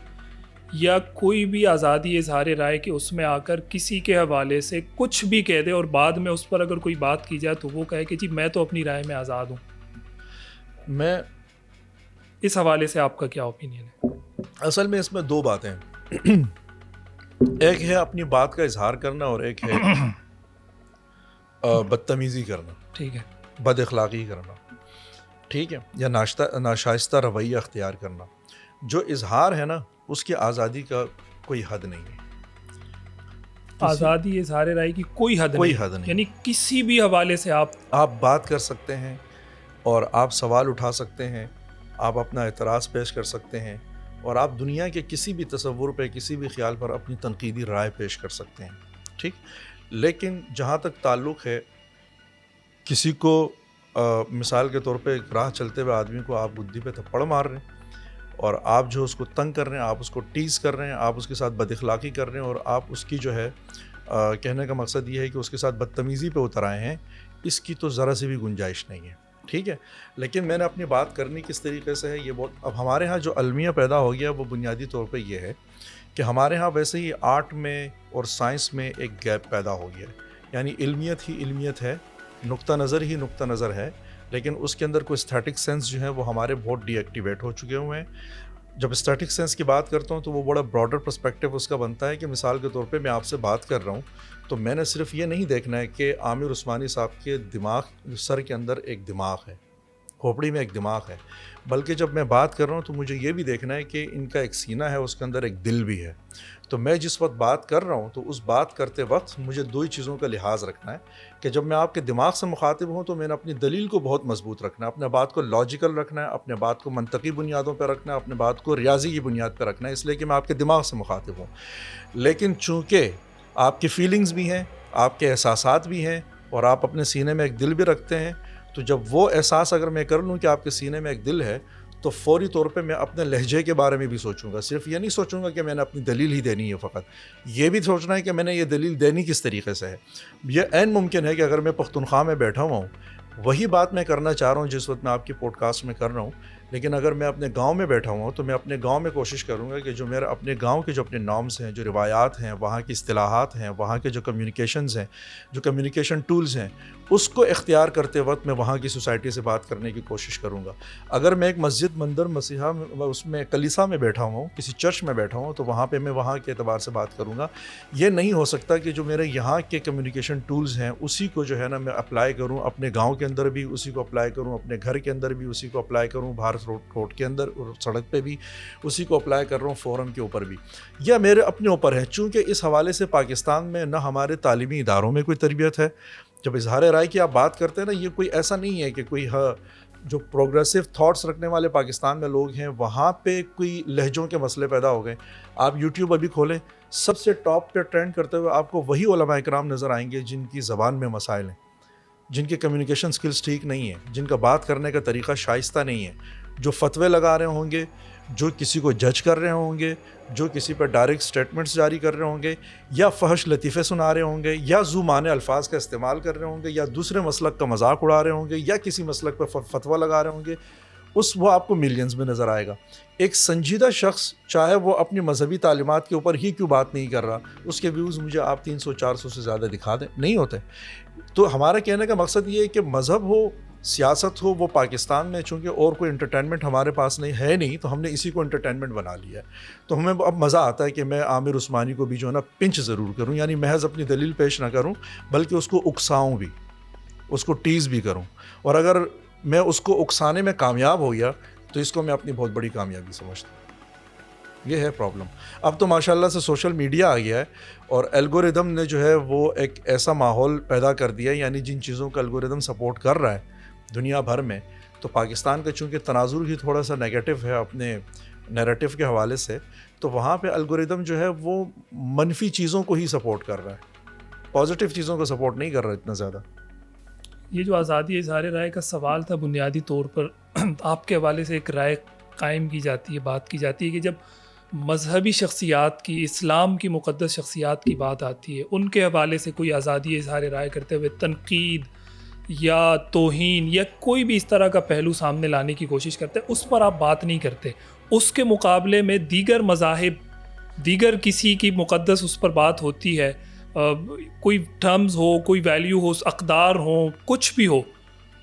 یا کوئی بھی آزادی اظہار رائے کہ اس میں آ کر کسی کے حوالے سے کچھ بھی کہہ دے اور بعد میں اس پر اگر کوئی بات کی جائے تو وہ کہے کہ جی میں تو اپنی رائے میں آزاد ہوں؟ میں اس حوالے سے آپ کا کیا اوپینین ہے؟ اصل میں اس میں دو باتیں ہیں. ایک ہے اپنی بات کا اظہار کرنا اور ایک ہے بدتمیزی کرنا، ٹھیک ہے، بد اخلاقی کرنا، ٹھیک ہے، یا ناشائستہ رویہ اختیار کرنا. جو اظہار ہے نا اس کی آزادی کا کوئی حد نہیں ہے. آزادی اظہار رائے کی کوئی حد نہیں، یعنی کسی بھی حوالے سے آپ بات کر سکتے ہیں اور آپ سوال اٹھا سکتے ہیں، آپ اپنا اعتراض پیش کر سکتے ہیں، اور آپ دنیا کے کسی بھی تصور پہ، کسی بھی خیال پر اپنی تنقیدی رائے پیش کر سکتے ہیں، ٹھیک. لیکن جہاں تک تعلق ہے کسی کو مثال کے طور پہ راہ چلتے ہوئے آدمی کو آپ گدی پہ تھپڑ مار رہے ہیں اور آپ جو اس کو تنگ کر رہے ہیں، آپ اس کو ٹیز کر رہے ہیں، آپ اس کے ساتھ بد اخلاقی کر رہے ہیں اور آپ اس کی جو ہے کہنے کا مقصد یہ ہے کہ اس کے ساتھ بدتمیزی پہ اتر آئے ہیں، اس کی تو ذرا سی بھی گنجائش نہیں ہے، ٹھیک ہے. لیکن میں نے اپنی بات کرنی کس طریقے سے ہے یہ بہت، اب ہمارے ہاں جو المیہ پیدا ہو گیا وہ بنیادی طور پہ یہ ہے کہ ہمارے ہاں ویسے ہی آرٹ میں اور سائنس میں ایک گیپ پیدا ہو گیا ہے. یعنی علمیت ہی علمیت ہے، نقطہ نظر ہی نقطہ نظر ہے، لیکن اس کے اندر کوئی اسٹیٹک سینس جو ہے وہ ہمارے بہت ڈی ایکٹیویٹ ہو چکے ہوئے ہیں. جب اسٹیٹک سینس کی بات کرتا ہوں تو وہ بڑا براڈر پرسپیکٹیو اس کا بنتا ہے کہ مثال کے طور پہ میں آپ سے بات کر رہا ہوں تو میں نے صرف یہ نہیں دیکھنا ہے کہ عامر عثمانی صاحب کے سر کے اندر ایک دماغ ہے، کھوپڑی میں ایک دماغ ہے، بلکہ جب میں بات کر رہا ہوں تو مجھے یہ بھی دیکھنا ہے کہ ان کا ایک سینہ ہے، اس کے اندر ایک دل بھی ہے. تو میں جس وقت بات کر رہا ہوں تو اس بات کرتے وقت مجھے دو ہی چیزوں کا لحاظ رکھنا ہے کہ جب میں آپ کے دماغ سے مخاطب ہوں تو میں نے اپنی دلیل کو بہت مضبوط رکھنا ہے، اپنے بات کو لاجیکل رکھنا ہے، اپنے بات کو منطقی بنیادوں پہ رکھنا ہے، اپنے بات کو ریاضی کی بنیاد پہ رکھنا ہے، اس لیے کہ میں آپ کے دماغ سے مخاطب ہوں. لیکن چونکہ آپ کی فیلنگز بھی ہیں، آپ کے احساسات بھی ہیں اور آپ اپنے سینے میں ایک دل بھی رکھتے ہیں، تو جب وہ احساس اگر میں کر لوں کہ آپ کے سینے میں ایک دل ہے تو فوری طور پہ میں اپنے لہجے کے بارے میں بھی سوچوں گا. صرف یہ نہیں سوچوں گا کہ میں نے اپنی دلیل ہی دینی ہے، فقط یہ بھی سوچنا ہے کہ میں نے یہ دلیل دینی کس طریقے سے ہے. یہ عین ممکن ہے کہ اگر میں پختونخوا میں بیٹھا ہوا ہوں وہی بات میں کرنا چاہ رہا ہوں جس وقت میں آپ کی پوڈ کاسٹ میں کر رہا ہوں، لیکن اگر میں اپنے گاؤں میں بیٹھا ہوں تو میں اپنے گاؤں میں کوشش کروں گا کہ جو میرا اپنے گاؤں کے جو اپنے نارمس ہیں، جو روایات ہیں، وہاں کی اصطلاحات ہیں، وہاں کے جو کمیونیکیشنز ہیں، جو کمیونیکیشن ٹولز ہیں، اس کو اختیار کرتے وقت میں وہاں کی سوسائٹی سے بات کرنے کی کوشش کروں گا۔ اگر میں ایک مسجد، مندر، مسیحا اس میں کلیسا میں بیٹھا ہوں، کسی چرچ میں بیٹھا ہوں، تو وہاں پہ میں وہاں کے اعتبار سے بات کروں گا۔ یہ نہیں ہو سکتا کہ جو میرے یہاں کے کمیونیکیشن ٹولز ہیں اسی کو جو ہے نا میں اپلائی کروں اپنے گاؤں کے اندر بھی، اسی کو اپلائی کروں اپنے گھر کے اندر بھی، اسی کو اپلائی کروں باہر روڈ کے اندر اور سڑک پہ بھی، اسی کو اپلائی کر رہا ہوں فورم کے اوپر بھی۔ یہ میرے اپنے اوپر ہے، چونکہ اس حوالے سے پاکستان میں نہ ہمارے تعلیمی اداروں میں کوئی تربیت ہے۔ جب اظہار رائے کی آپ بات کرتے ہیں نا، یہ کوئی ایسا نہیں ہے کہ کوئی جو پروگریسو تھاٹس رکھنے والے پاکستان میں لوگ ہیں وہاں پہ کوئی لہجوں کے مسئلے پیدا ہو گئے۔ آپ یوٹیوب ابھی کھولیں، سب سے ٹاپ پہ ٹرینڈ کرتے ہوئے آپ کو وہی علماء کرام نظر آئیں گے جن کی زبان میں مسائل ہیں، جن کے کمیونیکیشن سکلز ٹھیک نہیں ہیں، جن کا بات کرنے کا طریقہ شائستہ نہیں ہے، جو فتوے لگا رہے ہوں گے، جو کسی کو جج کر رہے ہوں گے، جو کسی پہ ڈائریکٹ سٹیٹمنٹس جاری کر رہے ہوں گے، یا فحش لطیفے سنا رہے ہوں گے، یا ذو معنی الفاظ کا استعمال کر رہے ہوں گے، یا دوسرے مسلک کا مذاق اڑا رہے ہوں گے، یا کسی مسلک پہ فتویٰ لگا رہے ہوں گے، وہ آپ کو ملینز میں نظر آئے گا۔ ایک سنجیدہ شخص چاہے وہ اپنی مذہبی تعلیمات کے اوپر ہی کیوں بات نہیں کر رہا، اس کے ویوز مجھے آپ 300-400 سے زیادہ دکھا دیں، نہیں ہوتے۔ تو ہمارا کہنے کا مقصد یہ ہے کہ مذہب ہو، سیاست ہو، وہ پاکستان میں چونکہ اور کوئی انٹرٹینمنٹ ہمارے پاس نہیں تو ہم نے اسی کو انٹرٹینمنٹ بنا لیا ہے۔ تو ہمیں اب مزہ آتا ہے کہ میں عامر عثمانی کو بھی جو ہے نا پنچ ضرور کروں، یعنی محض اپنی دلیل پیش نہ کروں بلکہ اس کو اکساؤں بھی، اس کو ٹیز بھی کروں، اور اگر میں اس کو اکسانے میں کامیاب ہو گیا تو اس کو میں اپنی بہت بڑی کامیابی سمجھتا ہوں۔ یہ ہے پرابلم۔ اب تو ماشاءاللہ سے سوشل میڈیا آ گیا ہے اور الگوریدم نے جو ہے وہ ایک ایسا ماحول پیدا کر دیا ہے، یعنی جن چیزوں کا الگوریدم سپورٹ کر رہا ہے دنیا بھر میں، تو پاکستان کا چونکہ تناظر ہی تھوڑا سا نیگیٹو ہے اپنے نیریٹو کے حوالے سے، تو وہاں پہ الگوریدم جو ہے وہ منفی چیزوں کو ہی سپورٹ کر رہا ہے، پازیٹیو چیزوں کو سپورٹ نہیں کر رہا اتنا زیادہ۔ یہ جو آزادی اظہار رائے کا سوال تھا، بنیادی طور پر آپ کے حوالے سے ایک رائے قائم کی جاتی ہے، بات کی جاتی ہے کہ جب مذہبی شخصیات کی، اسلام کی مقدس شخصیات کی بات آتی ہے، ان کے حوالے سے کوئی آزادی اظہار رائے کرتے ہوئے تنقید یا توہین یا کوئی بھی اس طرح کا پہلو سامنے لانے کی کوشش کرتے ہیں، اس پر آپ بات نہیں کرتے۔ اس کے مقابلے میں دیگر مذاہب، دیگر کسی کی مقدس اس پر بات ہوتی ہے، کوئی ٹرمز ہو، کوئی ویلیو ہو، اقدار ہوں، کچھ بھی ہو،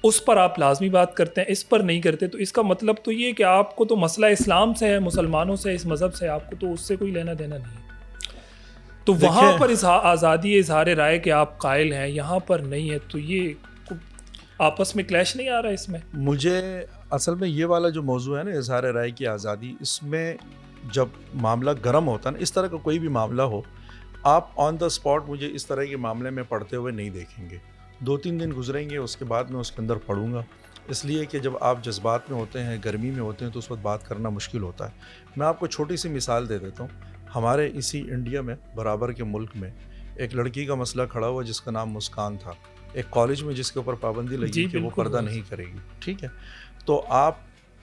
اس پر آپ لازمی بات کرتے ہیں، اس پر نہیں کرتے۔ تو اس کا مطلب تو یہ کہ آپ کو تو مسئلہ اسلام سے ہے، مسلمانوں سے، اس مذہب سے آپ کو تو اس سے کوئی لینا دینا نہیں ہے۔ تو وہاں پر آزادی اظہار رائے کے آپ قائل ہیں، یہاں پر نہیں ہے، تو یہ آپس میں کلیش نہیں آ رہا اس میں؟ مجھے اصل میں یہ والا جو موضوع ہے نا اظہار رائے کی آزادی، اس میں جب معاملہ گرم ہوتا ہے نا، اس طرح کا کوئی بھی معاملہ ہو، آپ آن دا اسپاٹ مجھے اس طرح کے معاملے میں پڑھتے ہوئے نہیں دیکھیں گے۔ 2-3 دن گزریں گے، اس کے بعد میں اس کے اندر پڑھوں گا، اس لیے کہ جب آپ جذبات میں ہوتے ہیں، گرمی میں ہوتے ہیں، تو اس وقت بات کرنا مشکل ہوتا ہے۔ میں آپ کو چھوٹی سی مثال دے دیتا ہوں۔ ہمارے اسی انڈیا میں، برابر کے ملک میں، ایک لڑکی کا مسئلہ کھڑا ہوا جس کا نام مسکان تھا، ایک کالج میں جس کے اوپر پابندی لگی کہ وہ پردہ نہیں کرے گی، ٹھیک ہے؟ تو آپ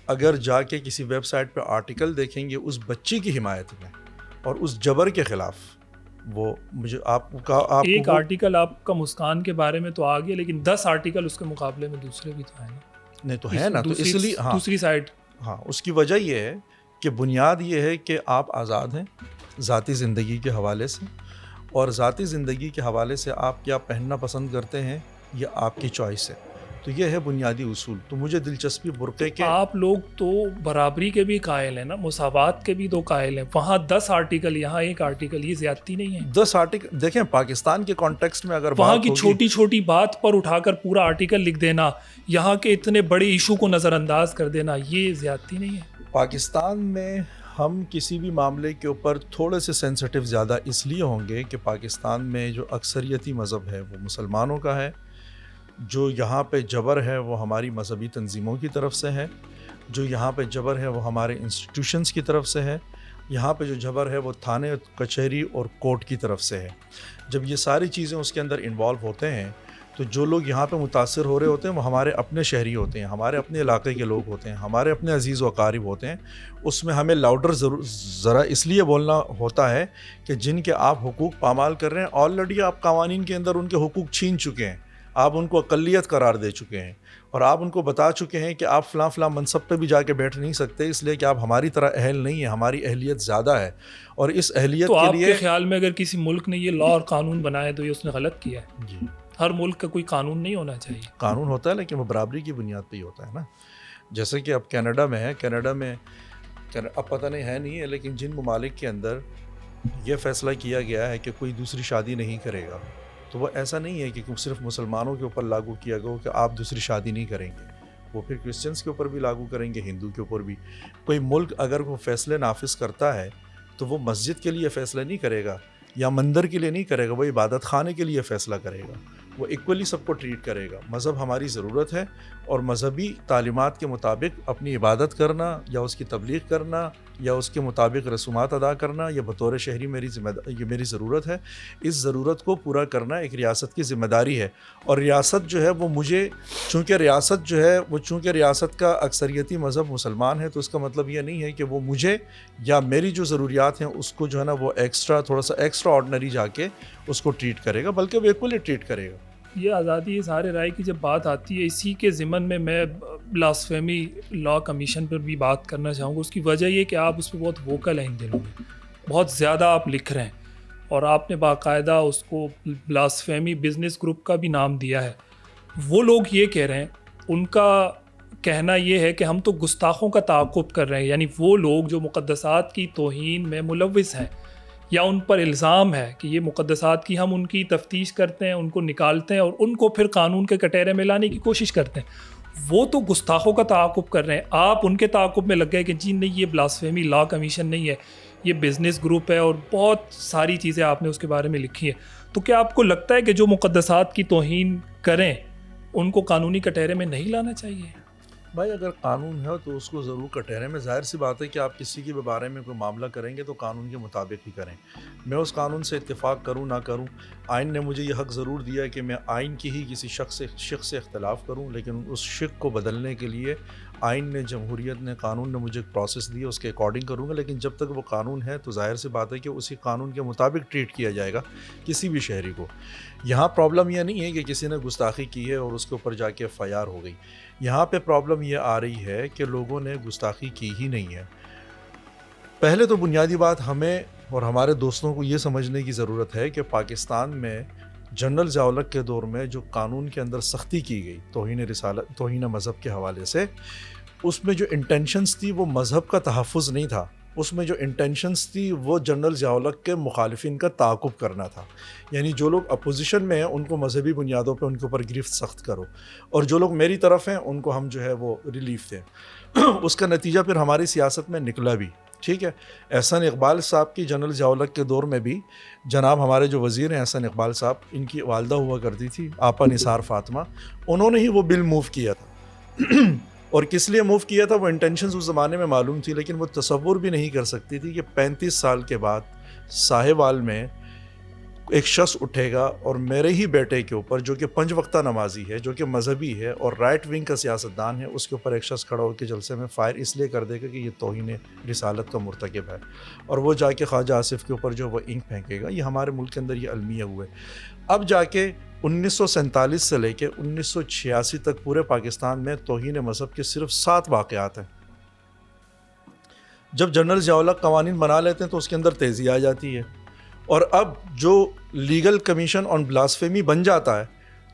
اگر جا کے کسی ویب سائٹ پہ آرٹیکل دیکھیں گے اس بچی کی حمایت میں اور اس جبر کے خلاف، وہ مجھے آپ کا ایک آرٹیکل آپ کا مسکان کے بارے میں تو آ گیا، لیکن 10 آرٹیکل اس کے مقابلے میں دوسرے بھی تو ہیں نا۔ نہیں تو ہے نا، تو اس لیے دوسری سائڈ، ہاں، اس کی وجہ یہ ہے کہ بنیاد یہ ہے کہ آپ آزاد ہیں ذاتی زندگی کے حوالے سے، اور ذاتی زندگی کے حوالے سے آپ کیا پہننا پسند کرتے ہیں یہ آپ کی چوائس ہے۔ تو یہ ہے بنیادی اصول۔ تو مجھے دلچسپی برقعے کے، آپ لوگ تو برابری کے بھی قائل ہیں نا، مساوات کے بھی تو قائل ہیں، وہاں 10 آرٹیکل، یہاں ایک آرٹیکل، یہ زیادتی نہیں ہے؟ 10 آرٹیکل دیکھیں پاکستان کے کانٹیکسٹ میں اگر وہاں بات کی ہوگی، چھوٹی چھوٹی بات پر اٹھا کر پورا آرٹیکل لکھ دینا، یہاں کے اتنے بڑے ایشو کو نظر انداز کر دینا، یہ زیادتی نہیں ہے؟ پاکستان میں ہم کسی بھی معاملے کے اوپر تھوڑے سے سینسٹیو زیادہ اس لیے ہوں گے کہ پاکستان میں جو اکثریتی مذہب ہے وہ مسلمانوں کا ہے، جو یہاں پہ جبر ہے وہ ہماری مذہبی تنظیموں کی طرف سے ہے، جو یہاں پہ جبر ہے وہ ہمارے انسٹیٹیوشنز کی طرف سے ہے، یہاں پہ جو جبر ہے وہ تھانے، کچہری اور کورٹ کی طرف سے ہے۔ جب یہ ساری چیزیں اس کے اندر انوالو ہوتے ہیں تو جو لوگ یہاں پہ متاثر ہو رہے ہوتے ہیں وہ ہمارے اپنے شہری ہوتے ہیں، ہمارے اپنے علاقے کے لوگ ہوتے ہیں، ہمارے اپنے عزیز و اقارب ہوتے ہیں۔ اس میں ہمیں لاؤڈر ذرا اس لیے بولنا ہوتا ہے کہ جن کے آپ حقوق پامال کر رہے ہیں، آلریڈی آپ قوانین کے اندر ان کے حقوق چھین چکے ہیں، آپ ان کو اقلیت قرار دے چکے ہیں اور آپ ان کو بتا چکے ہیں کہ آپ فلاں فلاں منصب پہ بھی جا کے بیٹھ نہیں سکتے اس لیے کہ آپ ہماری طرح اہل نہیں ہیں, ہماری اہلیت زیادہ ہے. اور اس تو اہلیت کے آپ لیے کے خیال میں اگر کسی ملک نے یہ لا اور قانون بنایا تو یہ اس نے غلط کیا ہے؟ جی ہر ملک کا کوئی قانون نہیں ہونا چاہیے. قانون ہوتا ہے لیکن وہ برابری کی بنیاد پہ ہی ہوتا ہے نا. جیسے کہ اب کینیڈا میں ہے, کینیڈا میں اب پتہ نہیں ہے نہیں ہے لیکن جن ممالک کے اندر یہ فیصلہ کیا گیا ہے کہ کوئی دوسری شادی نہیں کرے گا, تو وہ ایسا نہیں ہے کہ صرف مسلمانوں کے اوپر لاگو کیا گیا کہ آپ دوسری شادی نہیں کریں گے, وہ پھر کرسچنس کے اوپر بھی لاگو کریں گے, ہندو کے اوپر بھی. کوئی ملک اگر وہ فیصلے نافذ کرتا ہے تو وہ مسجد کے لیے فیصلہ نہیں کرے گا یا مندر کے لیے نہیں کرے گا, وہ عبادت خانے کے لیے فیصلہ کرے گا. وہ ایکولی سب کو ٹریٹ کرے گا. مذہب ہماری ضرورت ہے اور مذہبی تعلیمات کے مطابق اپنی عبادت کرنا یا اس کی تبلیغ کرنا یا اس کے مطابق رسومات ادا کرنا یا بطور شہری یہ میری ضرورت ہے. اس ضرورت کو پورا کرنا ایک ریاست کی ذمہ داری ہے. اور ریاست جو ہے وہ مجھے چونکہ ریاست کا اکثریتی مذہب مسلمان ہے, تو اس کا مطلب یہ نہیں ہے کہ وہ مجھے یا میری جو ضروریات ہیں اس کو جو ہے نا وہ تھوڑا سا ایکسٹرا آرڈنری جا کے اس کو ٹریٹ کرے گا, بلکہ وہ ایکولی ٹریٹ کرے گا. یہ آزادی اظہار رائے کی جب بات آتی ہے, اسی کے ضمن میں بلاسفیمی لا کمیشن پر بھی بات کرنا چاہوں گا. اس کی وجہ یہ کہ آپ اس پہ بہت ووکل ہیں ان دنوں میں, بہت زیادہ آپ لکھ رہے ہیں اور آپ نے باقاعدہ اس کو بلاسفیمی بزنس گروپ کا بھی نام دیا ہے. وہ لوگ یہ کہہ رہے ہیں, ان کا کہنا یہ ہے کہ ہم تو گستاخوں کا تعاقب کر رہے ہیں, یعنی وہ لوگ جو مقدسات کی توہین میں ملوث ہیں یا ان پر الزام ہے کہ یہ مقدسات کی, ہم ان کی تفتیش کرتے ہیں, ان کو نکالتے ہیں اور ان کو پھر قانون کے کٹہرے میں لانے کی کوشش کرتے ہیں. وہ تو گستاخوں کا تعاقب کر رہے ہیں, آپ ان کے تعاقب میں لگ گئے کہ جی نہیں, یہ بلاسفیمی لا کمیشن نہیں ہے, یہ بزنس گروپ ہے, اور بہت ساری چیزیں آپ نے اس کے بارے میں لکھی ہیں. تو کیا آپ کو لگتا ہے کہ جو مقدسات کی توہین کریں ان کو قانونی کٹہرے میں نہیں لانا چاہیے؟ بھائی اگر قانون ہے تو اس کو ضرور کٹہرے میں, ظاہر سی بات ہے کہ آپ کسی کے بارے میں کوئی معاملہ کریں گے تو قانون کے مطابق ہی کریں. میں اس قانون سے اتفاق کروں نہ کروں, آئین نے مجھے یہ حق ضرور دیا ہے کہ میں آئین کی ہی کسی شخص سے اختلاف کروں, لیکن اس شق کو بدلنے کے لیے آئین نے, جمہوریت نے, قانون نے مجھے ایک پروسیس دی, اس کے اکارڈنگ کروں گا. لیکن جب تک وہ قانون ہے تو ظاہر سی بات ہے کہ اسی قانون کے مطابق ٹریٹ کیا جائے گا کسی بھی شہری کو. یہاں پرابلم یہ نہیں ہے کہ کسی نے گستاخی کی ہے اور اس کے اوپر جا کے FIR ہو گئی. یہاں پہ پرابلم یہ آ رہی ہے کہ لوگوں نے گستاخی کی ہی نہیں ہے. پہلے تو بنیادی بات ہمیں اور ہمارے دوستوں کو یہ سمجھنے کی ضرورت ہے کہ پاکستان میں جنرل ضیاء الحق کے دور میں جو قانون کے اندر سختی کی گئی توہین رسالت, توہین مذہب کے حوالے سے, اس میں جو انٹینشنز تھی وہ مذہب کا تحفظ نہیں تھا. اس میں جو انٹینشنز تھی وہ جنرل ضیاء الحق کے مخالفین کا تعاقب کرنا تھا. یعنی جو لوگ اپوزیشن میں ہیں ان کو مذہبی بنیادوں پہ ان کے اوپر گرفت سخت کرو, اور جو لوگ میری طرف ہیں ان کو ہم جو ہے وہ ریلیف دیں. اس کا نتیجہ پھر ہماری سیاست میں نکلا بھی. ٹھیک ہے, احسان اقبال صاحب کی جنرل ضیاء الحق کے دور میں بھی جناب ہمارے جو وزیر ہیں احسان اقبال صاحب, ان کی والدہ ہوا کرتی تھی آپا نثار فاطمہ, انہوں نے ہی وہ بل موو کیا تھا. اور کس لیے موو کیا تھا, وہ انٹینشنز اس زمانے میں معلوم تھی, لیکن وہ تصور بھی نہیں کر سکتی تھی کہ 35 سال کے بعد ساہیوال میں ایک شخص اٹھے گا اور میرے ہی بیٹے کے اوپر, جو کہ 5 وقتہ نمازی ہے, جو کہ مذہبی ہے اور رائٹ ونگ کا سیاستدان ہے, اس کے اوپر ایک شخص کھڑا ہو کے جلسے میں فائر اس لیے کر دے گا کہ یہ توہین رسالت کا مرتکب ہے, اور وہ جا کے خواجہ آصف کے اوپر جو وہ اینک پھینکے گا. یہ ہمارے ملک کے اندر یہ المیہ ہوئے. اب جا کے 1947 سے لے کے 1986 تک پورے پاکستان میں توہین مذہب کے صرف 7 واقعات ہیں. جب جنرل ضیاء الحق قوانین بنا لیتے ہیں تو اس کے اندر تیزی آ جاتی ہے, اور اب جو لیگل کمیشن آن بلاسفیمی بن جاتا ہے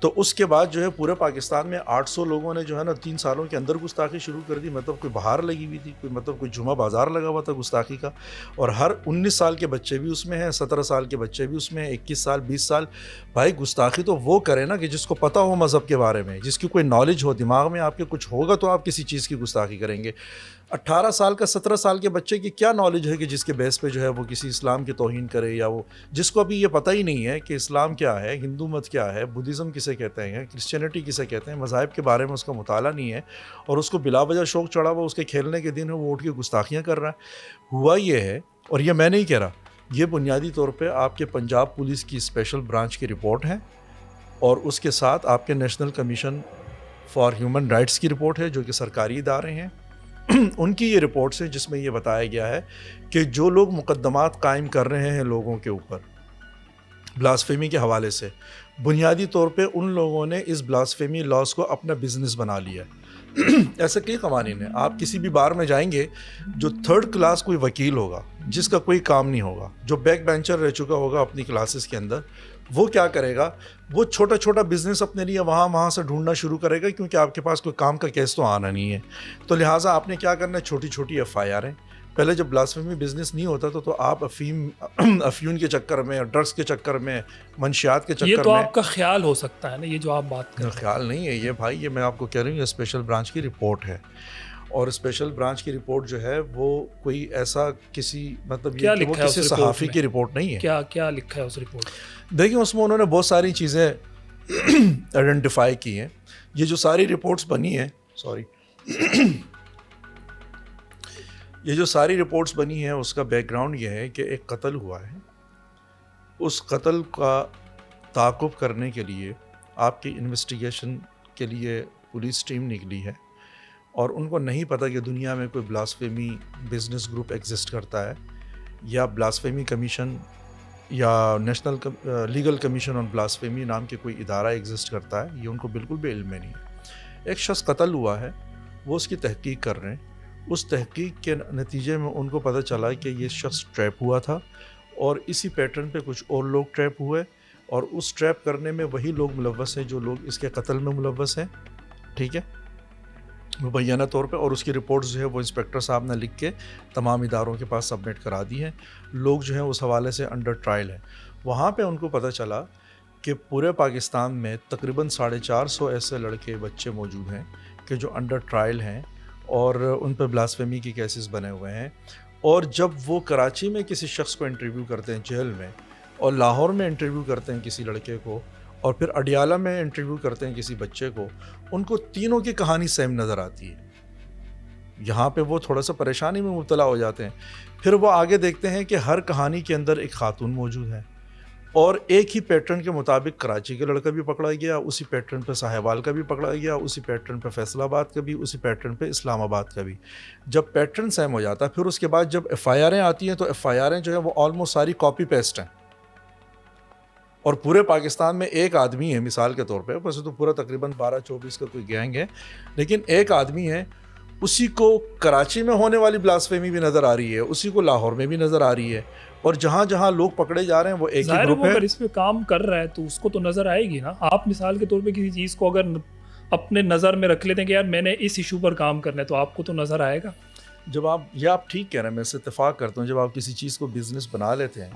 تو اس کے بعد جو ہے پورے پاکستان میں 800 لوگوں نے جو ہے نا 3 سالوں کے اندر گستاخی شروع کر دی. مطلب کوئی بہار لگی ہوئی تھی, کوئی جمعہ بازار لگا ہوا تھا گستاخی کا, اور ہر 19 سال کے بچے بھی اس میں ہیں, 17 سال کے بچے بھی اس میں ہیں, 21 سال 20 سال. بھائی گستاخی تو وہ کرے نا کہ جس کو پتہ ہو مذہب کے بارے میں, جس کی کوئی نالج ہو, دماغ میں آپ کے کچھ ہوگا تو آپ کسی چیز کی گستاخی کریں گے. 18 سال کا 17 سال کے بچے کی کیا نالج ہے کہ جس کے بیس پہ جو ہے وہ کسی اسلام کی توہین کرے, یا وہ جس کو ابھی یہ پتہ ہی نہیں ہے کہ اسلام کیا ہے, ہندو مت کیا ہے, بدھزم کسے کہتے ہیں, کرسچینٹی کسے کہتے ہیں, مذاہب کے بارے میں اس کا مطالعہ نہیں ہے, اور اس کو بلا وجہ شوق چڑھا ہوا, اس کے کھیلنے کے دن ہے وہ اٹھ کے گستاخیاں کر رہا ہے. ہوا یہ ہے, اور یہ میں نہیں کہہ رہا, یہ بنیادی طور پہ آپ کے پنجاب پولیس کی اسپیشل برانچ کی رپورٹ ہے, اور اس کے ساتھ آپ کے national commission for human rights کی رپورٹ ہے, جو کہ سرکاری ادارے ہیں. ان کی یہ رپورٹس ہیں جس میں یہ بتایا گیا ہے کہ جو لوگ مقدمات قائم کر رہے ہیں لوگوں کے اوپر بلاسفیمی کے حوالے سے, بنیادی طور پہ ان لوگوں نے اس بلاسفیمی لاس کو اپنا بزنس بنا لیا ہے. ایسے کئی قوانین ہیں. آپ کسی بھی بار میں جائیں گے, جو تھرڈ کلاس کوئی وکیل ہوگا جس کا کوئی کام نہیں ہوگا, جو بیک بینچر رہ چکا ہوگا اپنی کلاسز کے اندر, وہ کیا کرے گا, وہ چھوٹا چھوٹا بزنس اپنے لیے وہاں سے ڈھونڈنا شروع کرے گا, کیونکہ آپ کے پاس کوئی کام کا کیس تو آنا نہیں ہے. تو لہٰذا آپ نے کیا کرنا ہے, چھوٹی چھوٹی FIR. پہلے جب بلاسفیمی بزنس نہیں ہوتا تو آپ افیون کے چکر میں, ڈرگس کے چکر میں, منشیات کے چکر میں. یہ تو آپ کا خیال ہو سکتا ہے نا, یہ جو آپ بات کر رہے ہیں. خیال نہیں ہے یہ بھائی, یہ میں آپ کو کہہ رہی ہوں, یہ اسپیشل برانچ کی رپورٹ ہے. اور اسپیشل برانچ کی رپورٹ جو ہے وہ کوئی ایسا کسی مطلب یہ کہ وہ کسی صحافی کی رپورٹ نہیں ہے. کیا لکھا ہے اس رپورٹ؟ دیکھیں اس میں انہوں نے بہت ساری چیزیں آئیڈینٹیفائی کی ہیں. یہ جو ساری رپورٹس بنی ہیں یہ جو ساری رپورٹس بنی ہیں اس کا بیک گراؤنڈ یہ ہے کہ ایک قتل ہوا ہے. اس قتل کا تعاقب کرنے کے لیے آپ کی انویسٹیگیشن کے لیے پولیس ٹیم نکلی ہے, اور ان کو نہیں پتہ کہ دنیا میں کوئی بلاسفیمی بزنس گروپ ایگزسٹ کرتا ہے, یا بلاسفیمی کمیشن یا نیشنل لیگل کمیشن آن بلاسفیمی نام کے کوئی ادارہ ایگزسٹ کرتا ہے. یہ ان کو بالکل بھی علم میں نہیں ہے. ایک شخص قتل ہوا ہے, وہ اس کی تحقیق کر رہے ہیں. اس تحقیق کے نتیجے میں ان کو پتہ چلا کہ یہ شخص ٹریپ ہوا تھا, اور اسی پیٹرن پہ کچھ اور لوگ ٹریپ ہوئے, اور اس ٹریپ کرنے میں وہی لوگ ملوث ہیں جو لوگ اس کے قتل میں ملوث ہیں. ٹھیک ہے, مبینہ طور پہ. اور اس کی رپورٹس جو ہے وہ انسپیکٹر صاحب نے لکھ کے تمام اداروں کے پاس سبمٹ کرا دی ہیں. لوگ جو ہیں اس حوالے سے انڈر ٹرائل ہیں. وہاں پہ ان کو پتہ چلا کہ پورے پاکستان میں تقریباً 450 ایسے لڑکے بچے موجود ہیں کہ جو انڈر ٹرائل ہیں, اور ان پہ بلاسفیمی کی کیسز بنے ہوئے ہیں. اور جب وہ کراچی میں کسی شخص کو انٹرویو کرتے ہیں جیل میں, اور لاہور میں انٹرویو کرتے ہیں کسی لڑکے کو, اور پھر اڈیالہ میں انٹرویو کرتے ہیں کسی بچے کو, ان کو تینوں کی کہانی سیم نظر آتی ہے. یہاں پہ وہ تھوڑا سا پریشانی میں مبتلا ہو جاتے ہیں. پھر وہ آگے دیکھتے ہیں کہ ہر کہانی کے اندر ایک خاتون موجود ہے, اور ایک ہی پیٹرن کے مطابق کراچی کا لڑکا بھی پکڑا گیا, اسی پیٹرن پہ ساہیوال کا بھی پکڑا گیا, اسی پیٹرن پہ فیصل آباد کا بھی, اسی پیٹرن پہ اسلام آباد کا بھی. جب پیٹرن سیم ہو جاتا ہے, پھر اس کے بعد جب FIR آتی ہیں تو FIR جو ہے وہ آلموسٹ ساری کاپی پیسٹ ہیں. اور پورے پاکستان میں ایک آدمی ہے مثال کے طور پہ, ویسے تو پورا تقریباً 12-24 کا کوئی گینگ ہے, لیکن ایک آدمی ہے, اسی کو کراچی میں ہونے والی بلاسفیمی بھی نظر آ رہی ہے, اسی کو لاہور میں بھی نظر آ رہی ہے, اور جہاں جہاں لوگ پکڑے جا رہے ہیں وہ ایک ہی گروپ ہے. اگر اس پہ کام کر رہا ہے تو اس کو تو نظر آئے گی نا. آپ مثال کے طور پہ کسی چیز کو اگر اپنے نظر میں رکھ لیتے ہیں کہ یار میں نے اس ایشو پر کام کرنا ہے, تو آپ کو تو نظر آئے گا. جب آپ ٹھیک کہہ رہے ہیں, میں اس سے اتفاق کرتا ہوں, جب آپ کسی چیز کو بزنس بنا لیتے ہیں,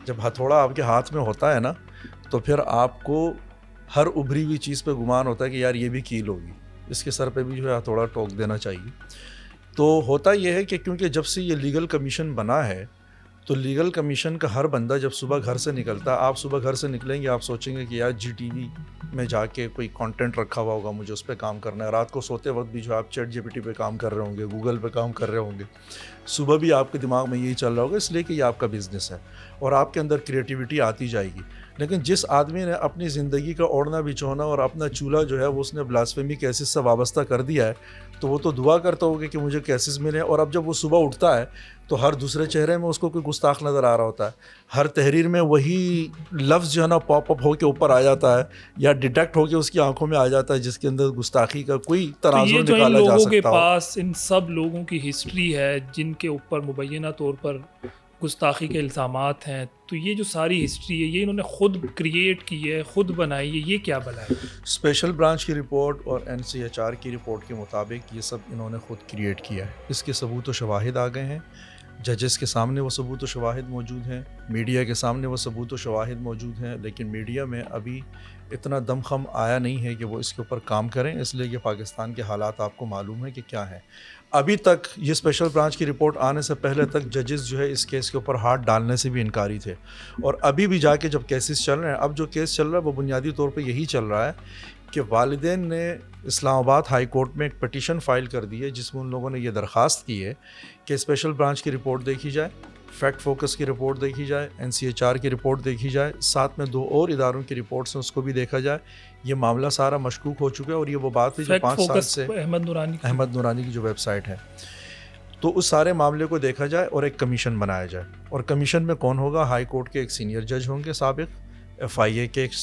جب ہتھوڑا آپ کے ہاتھ میں ہوتا ہے نا, تو پھر آپ کو ہر ابھری ہوئی چیز پہ گمان ہوتا ہے کہ یار یہ بھی کیل ہوگی, اس کے سر پہ بھی جو ہے ہتھوڑا ٹوک دینا چاہیے. تو ہوتا یہ ہے کہ کیونکہ جب سے یہ لیگل کمیشن بنا ہے, تو لیگل کمیشن کا ہر بندہ جب صبح گھر سے نکلتا ہے, آپ صبح گھر سے نکلیں گے, آپ سوچیں گے کہ یار GTV میں جا کے کوئی کانٹینٹ رکھا ہوا ہوگا, مجھے اس پہ کام کرنا ہے. رات کو سوتے وقت بھی جو آپ چیٹ GPT پہ کام کر رہے ہوں گے, گوگل پہ کام کر رہے ہوں گے, صبح بھی آپ کے دماغ میں یہی چل رہا ہوگا, اس لیے کہ یہ آپ کا بزنس ہے اور آپ کے اندر کریٹیوٹی آتی جائے گی. لیکن جس آدمی نے اپنی زندگی کا اوڑھنا بچھونا اور اپنا چولہا جو ہے وہ اس نے بلاسفیمی کیسز سے وابستہ کر دیا ہے, تو وہ تو دعا کرتا ہوگا کہ مجھے کیسز ملے. اور اب جب وہ صبح اٹھتا ہے تو ہر دوسرے چہرے میں اس کو کوئی گستاخ نظر آ رہا ہوتا ہے, ہر تحریر میں وہی لفظ جو ہے نا پاپ اپ ہو کے اوپر آ جاتا ہے, یا ڈیٹیکٹ ہو کے اس کی آنکھوں میں آ جاتا ہے, جس کے اندر گستاخی کا کوئی تناظر نکالا جا سکتا ہو. لوگوں کے پاس ان سب لوگوں کی ہسٹری ہے جن کے اوپر مبینہ طور پر گستاخی کے الزامات ہیں, تو یہ جو ساری ہسٹری ہے یہ انہوں نے خود کریٹ کی ہے, خود بنائی ہے, یہ کیا بلا ہے؟ اسپیشل برانچ کی رپورٹ اور NCHR کی رپورٹ کے مطابق یہ سب انہوں نے خود کریٹ کیا ہے. اس کے ثبوت و شواہد آ گئے ہیں, ججز کے سامنے وہ ثبوت و شواہد موجود ہیں, میڈیا کے سامنے وہ ثبوت و شواہد موجود ہیں, لیکن میڈیا میں ابھی اتنا دم خم آیا نہیں ہے کہ وہ اس کے اوپر کام کریں, اس لیے کہ پاکستان کے حالات آپ کو معلوم ہے کہ کیا ہیں. ابھی تک یہ اسپیشل برانچ کی رپورٹ آنے سے پہلے تک ججز جو ہے اس کیس کے اوپر ہاتھ ڈالنے سے بھی انکاری تھے, اور ابھی بھی جا کے جب کیسز چل رہے ہیں, اب جو کیس چل رہا ہے وہ بنیادی طور پہ یہی چل رہا ہے کہ والدین نے اسلام آباد ہائی کورٹ میں ایک پٹیشن فائل کر دی ہے, جس میں ان لوگوں نے یہ درخواست کی ہے کہ اسپیشل برانچ کی رپورٹ دیکھی جائے, فیکٹ فوکس کی رپورٹ دیکھی جائے, NCHR کی رپورٹ دیکھی جائے, ساتھ میں 2 اور اداروں کی رپورٹس ہیں اس کو بھی دیکھا جائے. یہ معاملہ سارا مشکوک ہو چکا ہے, اور یہ وہ بات ہے جو 5 سال سے احمد نورانی کی جو ویب سائٹ ہے, تو اس سارے معاملے کو دیکھا جائے اور ایک کمیشن بنایا جائے. اور کمیشن میں کون ہوگا؟ ہائی کورٹ کے ایک سینئر جج ہوں گے سابق, FIA کے ایک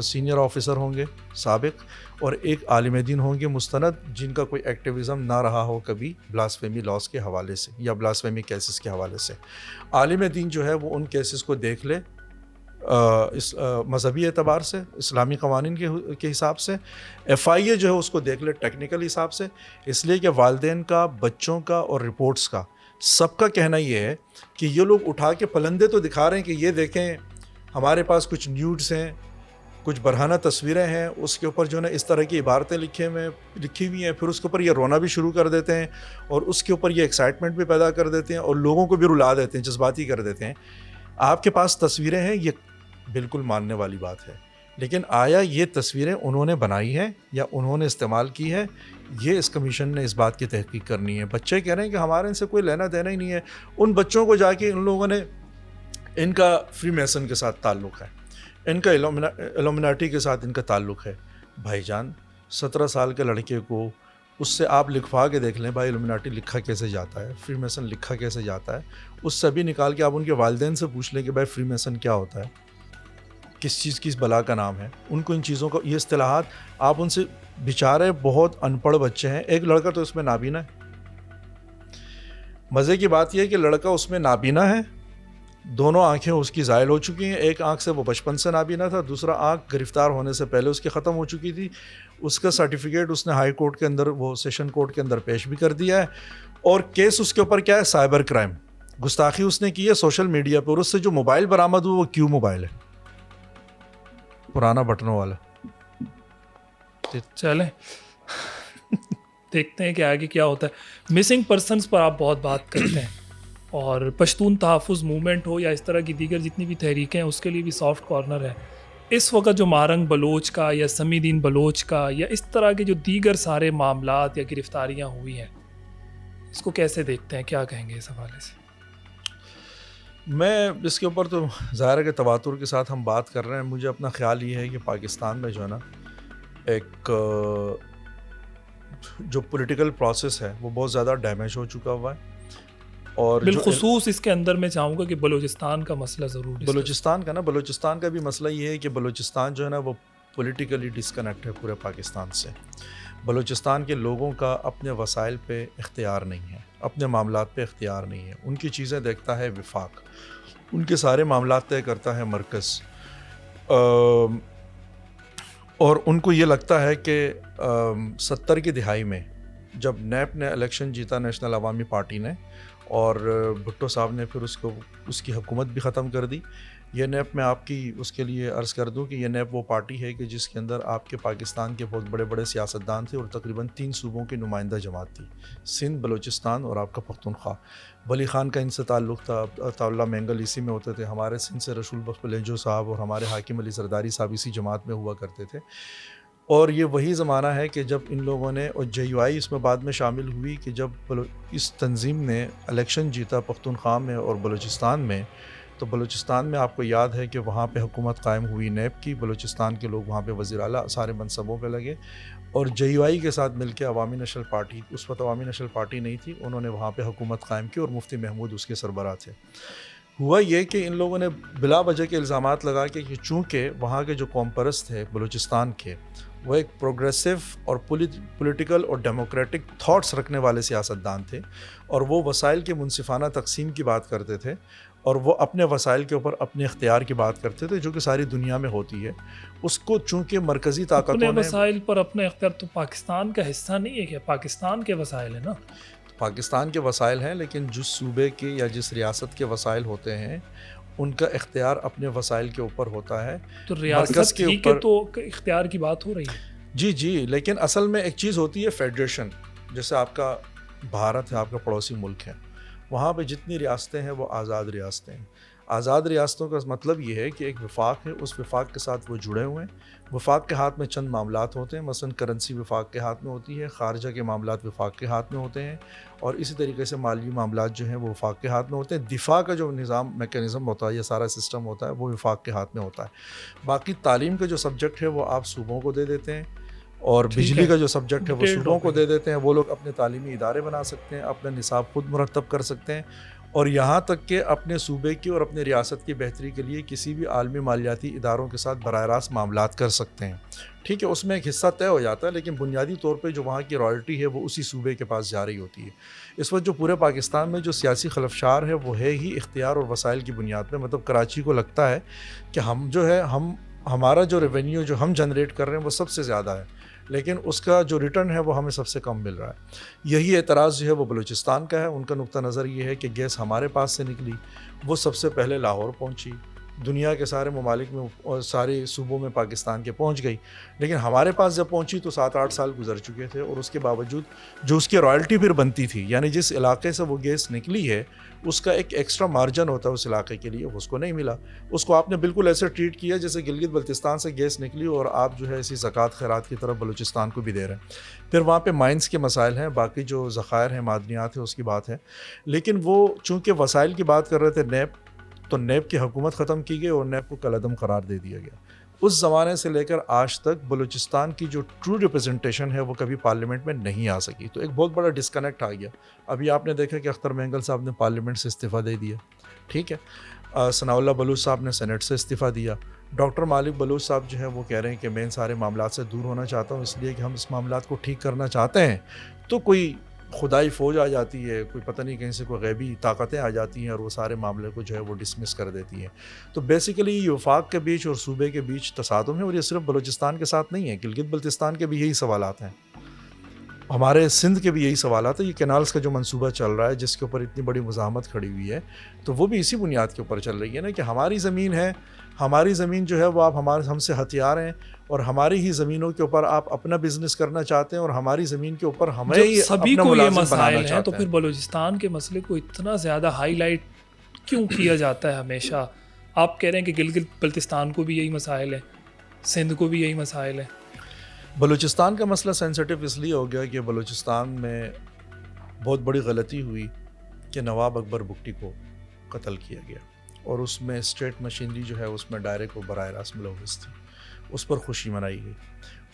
سینئر آفیسر ہوں گے سابق، اور ایک عالم دین ہوں گے مستند جن کا کوئی ایکٹیویزم نہ رہا ہو کبھی بلاسفیمی لاس کے حوالے سے یا بلاسفیمی کیسز کے حوالے سے۔ عالم دین جو ہے وہ ان کیسز کو دیکھ لے اس مذہبی اعتبار سے، اسلامی قوانین کے حساب سے، FIA جو ہے اس کو دیکھ لے ٹیکنیکل حساب سے، اس لیے کہ والدین کا، بچوں کا اور رپورٹس کا سب کا کہنا یہ ہے کہ یہ لوگ اٹھا کے پلندے تو دکھا رہے ہیں کہ یہ دیکھیں ہمارے پاس کچھ نیوڈز ہیں، کچھ برہنہ تصویریں ہیں، اس کے اوپر جو ہے نا اس طرح کی عبارتیں لکھی ہوئی ہیں، پھر اس کے اوپر یہ رونا بھی شروع کر دیتے ہیں اور اس کے اوپر یہ ایکسائٹمنٹ بھی پیدا کر دیتے ہیں اور لوگوں کو بھی رلا دیتے ہیں، جذباتی کر دیتے ہیں۔ آپ کے پاس تصویریں ہیں، یہ بالکل ماننے والی بات ہے، لیکن آیا یہ تصویریں انہوں نے بنائی ہیں یا انہوں نے استعمال کی ہے؟ یہ اس کمیشن نے اس بات کی تحقیق کرنی ہے۔ بچے کہہ رہے ہیں کہ ہمارے ان سے کوئی لینا دینا ہی نہیں ہے، ان بچوں کو جا کے ان لوگوں نے، ان کا فری میسن کے ساتھ تعلق ہے، ان کا ایلومیناٹی کے ساتھ ان کا تعلق ہے۔ بھائی جان 17 سال کے لڑکے کو اس سے آپ لکھوا کے دیکھ لیں بھائی ایلومیناٹی لکھا کیسے جاتا ہے، فری میسن لکھا کیسے جاتا ہے، اس سے بھی نکال کے آپ ان کے والدین سے پوچھ لیں کہ بھائی فری میسن کیا ہوتا ہے، کس چیز کی اس بلا کا نام ہے۔ ان کو ان چیزوں کو، یہ اصطلاحات آپ ان سے، بیچارے بہت ان پڑھ بچے ہیں۔ ایک لڑکا تو اس میں نابینا ہے، مزے کی بات یہ ہے کہ لڑکا اس میں نابینا ہے، دونوں آنکھیں اس کی زائل ہو چکی ہیں، ایک آنکھ سے وہ بچپن سے نابینا تھا، دوسرا آنکھ گرفتار ہونے سے پہلے اس کی ختم ہو چکی تھی۔ اس کا سرٹیفکیٹ اس نے ہائی کورٹ کے اندر، وہ سیشن کورٹ کے اندر پیش بھی کر دیا ہے، اور کیس اس کے اوپر کیا ہے؟ سائبر کرائم، گستاخی اس نے کی ہے سوشل میڈیا پر۔ اس سے جو موبائل برآمد ہوا وہ کیو موبائل ہے، پرانا بٹنوں والا۔ چلیں دیکھتے ہیں کہ آگے کیا ہوتا ہے۔ مسنگ پرسنس پر آپ بہت بات کرتے ہیں، اور پشتون تحفظ موومنٹ ہو یا اس طرح کی دیگر جتنی بھی تحریکیں ہیں اس کے لیے بھی سافٹ کارنر ہے۔ اس وقت جو مارنگ بلوچ کا یا سمی دین بلوچ کا یا اس طرح کے جو دیگر سارے معاملات یا گرفتاریاں ہوئی ہیں، اس کو کیسے دیکھتے ہیں، کیا کہیں گے اس حوالے سے؟ میں اس کے اوپر تو ظاہر ہے کہ تواتر کے ساتھ ہم بات کر رہے ہیں۔ مجھے اپنا خیال یہ ہے کہ پاکستان میں جو ہے نا ایک جو پولیٹیکل پروسیس ہے وہ بہت زیادہ ڈیمیج ہو چکا ہوا ہے، اور بالخصوص اس کے اندر میں چاہوں گا کہ بلوچستان کا مسئلہ ضرور بلوچستان کا بھی مسئلہ یہ ہے کہ بلوچستان جو ہے نا وہ پولیٹیکلی ڈسکنیکٹ ہے پورے پاکستان سے۔ بلوچستان کے لوگوں کا اپنے وسائل پہ اختیار نہیں ہے، اپنے معاملات پہ اختیار نہیں ہے، ان کی چیزیں دیکھتا ہے وفاق، ان کے سارے معاملات طے کرتا ہے مرکز، اور ان کو یہ لگتا ہے کہ 70 کی دہائی میں جب نیب نے الیکشن جیتا، نیشنل عوامی پارٹی نے، اور بھٹو صاحب نے پھر اس کی حکومت بھی ختم کر دی۔ یہ نیب میں آپ کی اس کے لیے عرض کر دوں کہ یہ نیب وہ پارٹی ہے کہ جس کے اندر آپ کے پاکستان کے بہت بڑے بڑے سیاستدان تھے، اور تقریباً 3 صوبوں کی نمائندہ جماعت تھی، سندھ، بلوچستان اور آپ کا پختونخوا۔ ولی خان کا ان سے تعلق تھا، عطا اللہ مینگل اسی میں ہوتے تھے، ہمارے سندھ سے رسول بخش پلینجو صاحب اور ہمارے حاکم علی زرداری صاحب اسی جماعت میں ہوا کرتے تھے۔ اور یہ وہی زمانہ ہے کہ جب ان لوگوں نے، اور JUI اس میں بعد میں شامل ہوئی، کہ جب اس تنظیم نے الیکشن جیتا پختونخوا میں اور بلوچستان میں، تو بلوچستان میں آپ کو یاد ہے کہ وہاں پہ حکومت قائم ہوئی نیب کی، بلوچستان کے لوگ وہاں پہ وزیر اعلیٰ سارے منصبوں پہ لگے، اور JUI کے ساتھ مل کے عوامی نیشنل پارٹی، اس وقت عوامی نیشنل پارٹی نہیں تھی، انہوں نے وہاں پہ حکومت قائم کی، اور مفتی محمود اس کے سربراہ تھے۔ ہوا یہ کہ ان لوگوں نے بلا وجہ کے الزامات لگا کہ چونکہ وہاں کے جو قوم پرست تھے بلوچستان کے، وہ ایک پروگریسو اور پولیٹیکل اور ڈیموکریٹک تھاٹس رکھنے والے سیاستدان تھے، اور وہ وسائل کی منصفانہ تقسیم کی بات کرتے تھے، اور وہ اپنے وسائل کے اوپر اپنے اختیار کی بات کرتے تھے، جو کہ ساری دنیا میں ہوتی ہے۔ اس کو چونکہ مرکزی طاقتوں نے، اپنے وسائل پر اپنے اختیار، تو پاکستان کا حصہ نہیں ہے، کہ پاکستان کے وسائل ہیں نا، پاکستان کے وسائل ہیں، لیکن جس صوبے کے یا جس ریاست کے وسائل ہوتے ہیں ان کا اختیار اپنے وسائل کے اوپر ہوتا ہے، تو ریاست کے اوپر تو اختیار کی بات ہو رہی ہے۔ جی، لیکن اصل میں ایک چیز ہوتی ہے فیڈریشن، جیسے آپ کا بھارت ہے، آپ کا پڑوسی ملک ہے، وہاں پہ جتنی ریاستیں ہیں وہ آزاد ریاستیں ہیں۔ آزاد ریاستوں کا مطلب یہ ہے کہ ایک وفاق ہے، اس وفاق کے ساتھ وہ جڑے ہوئے ہیں، وفاق کے ہاتھ میں چند معاملات ہوتے ہیں، مثلا کرنسی وفاق کے ہاتھ میں ہوتی ہے، خارجہ کے معاملات وفاق کے ہاتھ میں ہوتے ہیں، اور اسی طریقے سے مالی معاملات جو ہیں وہ وفاق کے ہاتھ میں ہوتے ہیں۔ دفاع کا جو نظام میکینزم ہوتا ہے یا سارا سسٹم ہوتا ہے وہ وفاق کے ہاتھ میں ہوتا ہے۔ باقی تعلیم کا جو سبجیکٹ ہے وہ آپ صوبوں کو دے دیتے ہیں، اور بجلی کا جو سبجیکٹ ہے وہ صوبوں کو دے دیتے ہیں، وہ لوگ اپنے تعلیمی ادارے بنا سکتے ہیں، اپنا نصاب خود مرتب کر سکتے ہیں، اور یہاں تک کہ اپنے صوبے کی اور اپنے ریاست کی بہتری کے لیے کسی بھی عالمی مالیاتی اداروں کے ساتھ براہ راست معاملات کر سکتے ہیں. ٹھیک ہے, اس میں ایک حصہ طے ہو جاتا ہے, لیکن بنیادی طور پہ جو وہاں کی رائلٹی ہے وہ اسی صوبے کے پاس جا رہی ہوتی ہے. اس وقت جو پورے پاکستان میں جو سیاسی خلفشار ہے وہ ہے ہی اختیار اور وسائل کی بنیاد پہ. مطلب کراچی کو لگتا ہے کہ ہم جو ہے ہمارا جو ریونیو جو ہم جنریٹ کر رہے ہیں وہ سب سے زیادہ ہے, لیکن اس کا جو ریٹرن ہے وہ ہمیں سب سے کم مل رہا ہے. یہی اعتراض جو ہے وہ بلوچستان کا ہے. ان کا نقطہ نظر یہ ہے کہ گیس ہمارے پاس سے نکلی, وہ سب سے پہلے لاہور پہنچی, دنیا کے سارے ممالک میں اور سارے صوبوں میں پاکستان کے پہنچ گئی, لیکن ہمارے پاس جب پہنچی تو 7-8 سال گزر چکے تھے, اور اس کے باوجود جو اس کی رائلٹی پھر بنتی تھی, یعنی جس علاقے سے وہ گیس نکلی ہے اس کا ایک ایکسٹرا مارجن ہوتا ہے اس علاقے کے لیے, اس کو نہیں ملا. اس کو آپ نے بالکل ایسے ٹریٹ کیا جیسے گلگت بلتستان سے گیس نکلی اور آپ جو ہے اسی زکوٰۃ خیرات کی طرف بلوچستان کو بھی دے رہے ہیں. پھر وہاں پہ مائنس کے مسائل ہیں, باقی جو ذخائر ہیں, معدنیات ہیں, اس کی بات ہے, لیکن وہ چونکہ وسائل کی بات کر رہے تھے نیب, تو نیب کی حکومت ختم کی گئی اور نیب کو کالعدم قرار دے دیا گیا. اس زمانے سے لے کر آج تک بلوچستان کی جو ٹرو ریپرزنٹیشن ہے وہ کبھی پارلیمنٹ میں نہیں آ سکی, تو ایک بہت بڑا ڈسکنیکٹ آ گیا. ابھی آپ نے دیکھا کہ اختر مینگل صاحب نے پارلیمنٹ سے استعفیٰ دے دیا, ٹھیک ہے, ثناء اللہ بلوچ صاحب نے سینٹ سے استعفیٰ دیا. ڈاکٹر مالک بلوچ صاحب جو ہے وہ کہہ رہے ہیں کہ میں ان سارے معاملات سے دور ہونا چاہتا ہوں, اس لیے کہ ہم اس معاملات کو ٹھیک کرنا چاہتے ہیں. تو کوئی خدائی فوج آ جاتی ہے, کوئی پتہ نہیں کہیں سے کوئی غیبی طاقتیں آ جاتی ہیں اور وہ سارے معاملے کو جو ہے وہ ڈسمس کر دیتی ہیں. تو بیسیکلی یہ وفاق کے بیچ اور صوبے کے بیچ تصادم ہے, اور یہ صرف بلوچستان کے ساتھ نہیں ہے, گلگت بلتستان کے بھی یہی سوالات ہیں, ہمارے سندھ کے بھی یہی سوالات ہیں. یہ کینالز کا جو منصوبہ چل رہا ہے جس کے اوپر اتنی بڑی مزاحمت کھڑی ہوئی ہے, تو وہ بھی اسی بنیاد کے اوپر چل رہی ہے نا کہ ہماری زمین ہے, ہماری زمین جو ہے وہ آپ ہم سے ہتھیار ہیں, اور ہماری ہی زمینوں کے اوپر آپ اپنا بزنس کرنا چاہتے ہیں, اور ہماری زمین کے اوپر ہمیں سبھی اپنا کو یہ ملازم بنانا مسائل ہیں, چاہتے تو پھر بلوچستان کے مسئلے کو اتنا زیادہ ہائی لائٹ کیوں کیا جاتا ہے ہمیشہ؟ آپ کہہ رہے ہیں کہ گلگت بلتستان کو بھی یہی مسائل ہے, سندھ کو بھی یہی مسائل ہے. بلوچستان کا مسئلہ سینسٹیو اس لیے ہو گیا کہ بلوچستان میں بہت بڑی غلطی ہوئی کہ نواب اکبر بگٹی کو قتل کیا گیا, اور اس میں اسٹیٹ مشینری جو ہے اس میں ڈائریکٹ و براہ راست ملوث تھی. اس پر خوشی منائی گئی,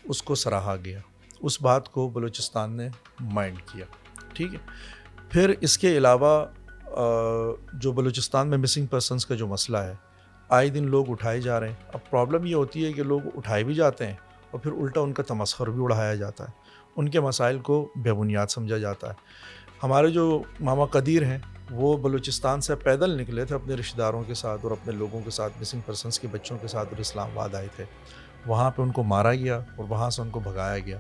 اس کو سراہا گیا, اس بات کو بلوچستان نے مائنڈ کیا, ٹھیک ہے. پھر اس کے علاوہ جو بلوچستان میں مسنگ پرسنس کا جو مسئلہ ہے, آئے دن لوگ اٹھائے جا رہے ہیں. اب پرابلم یہ ہوتی ہے کہ لوگ اٹھائے بھی جاتے ہیں اور پھر الٹا ان کا تمسخر بھی اڑایا جاتا ہے, ان کے مسائل کو بے بنیاد سمجھا جاتا ہے. ہمارے جو ماما قدیر ہیں وہ بلوچستان سے پیدل نکلے تھے اپنے رشتہ داروں کے ساتھ اور اپنے لوگوں کے ساتھ, مسنگ پرسنس کے بچوں کے ساتھ, اور اسلام آباد آئے تھے. وہاں پہ ان کو مارا گیا اور وہاں سے ان کو بھگایا گیا.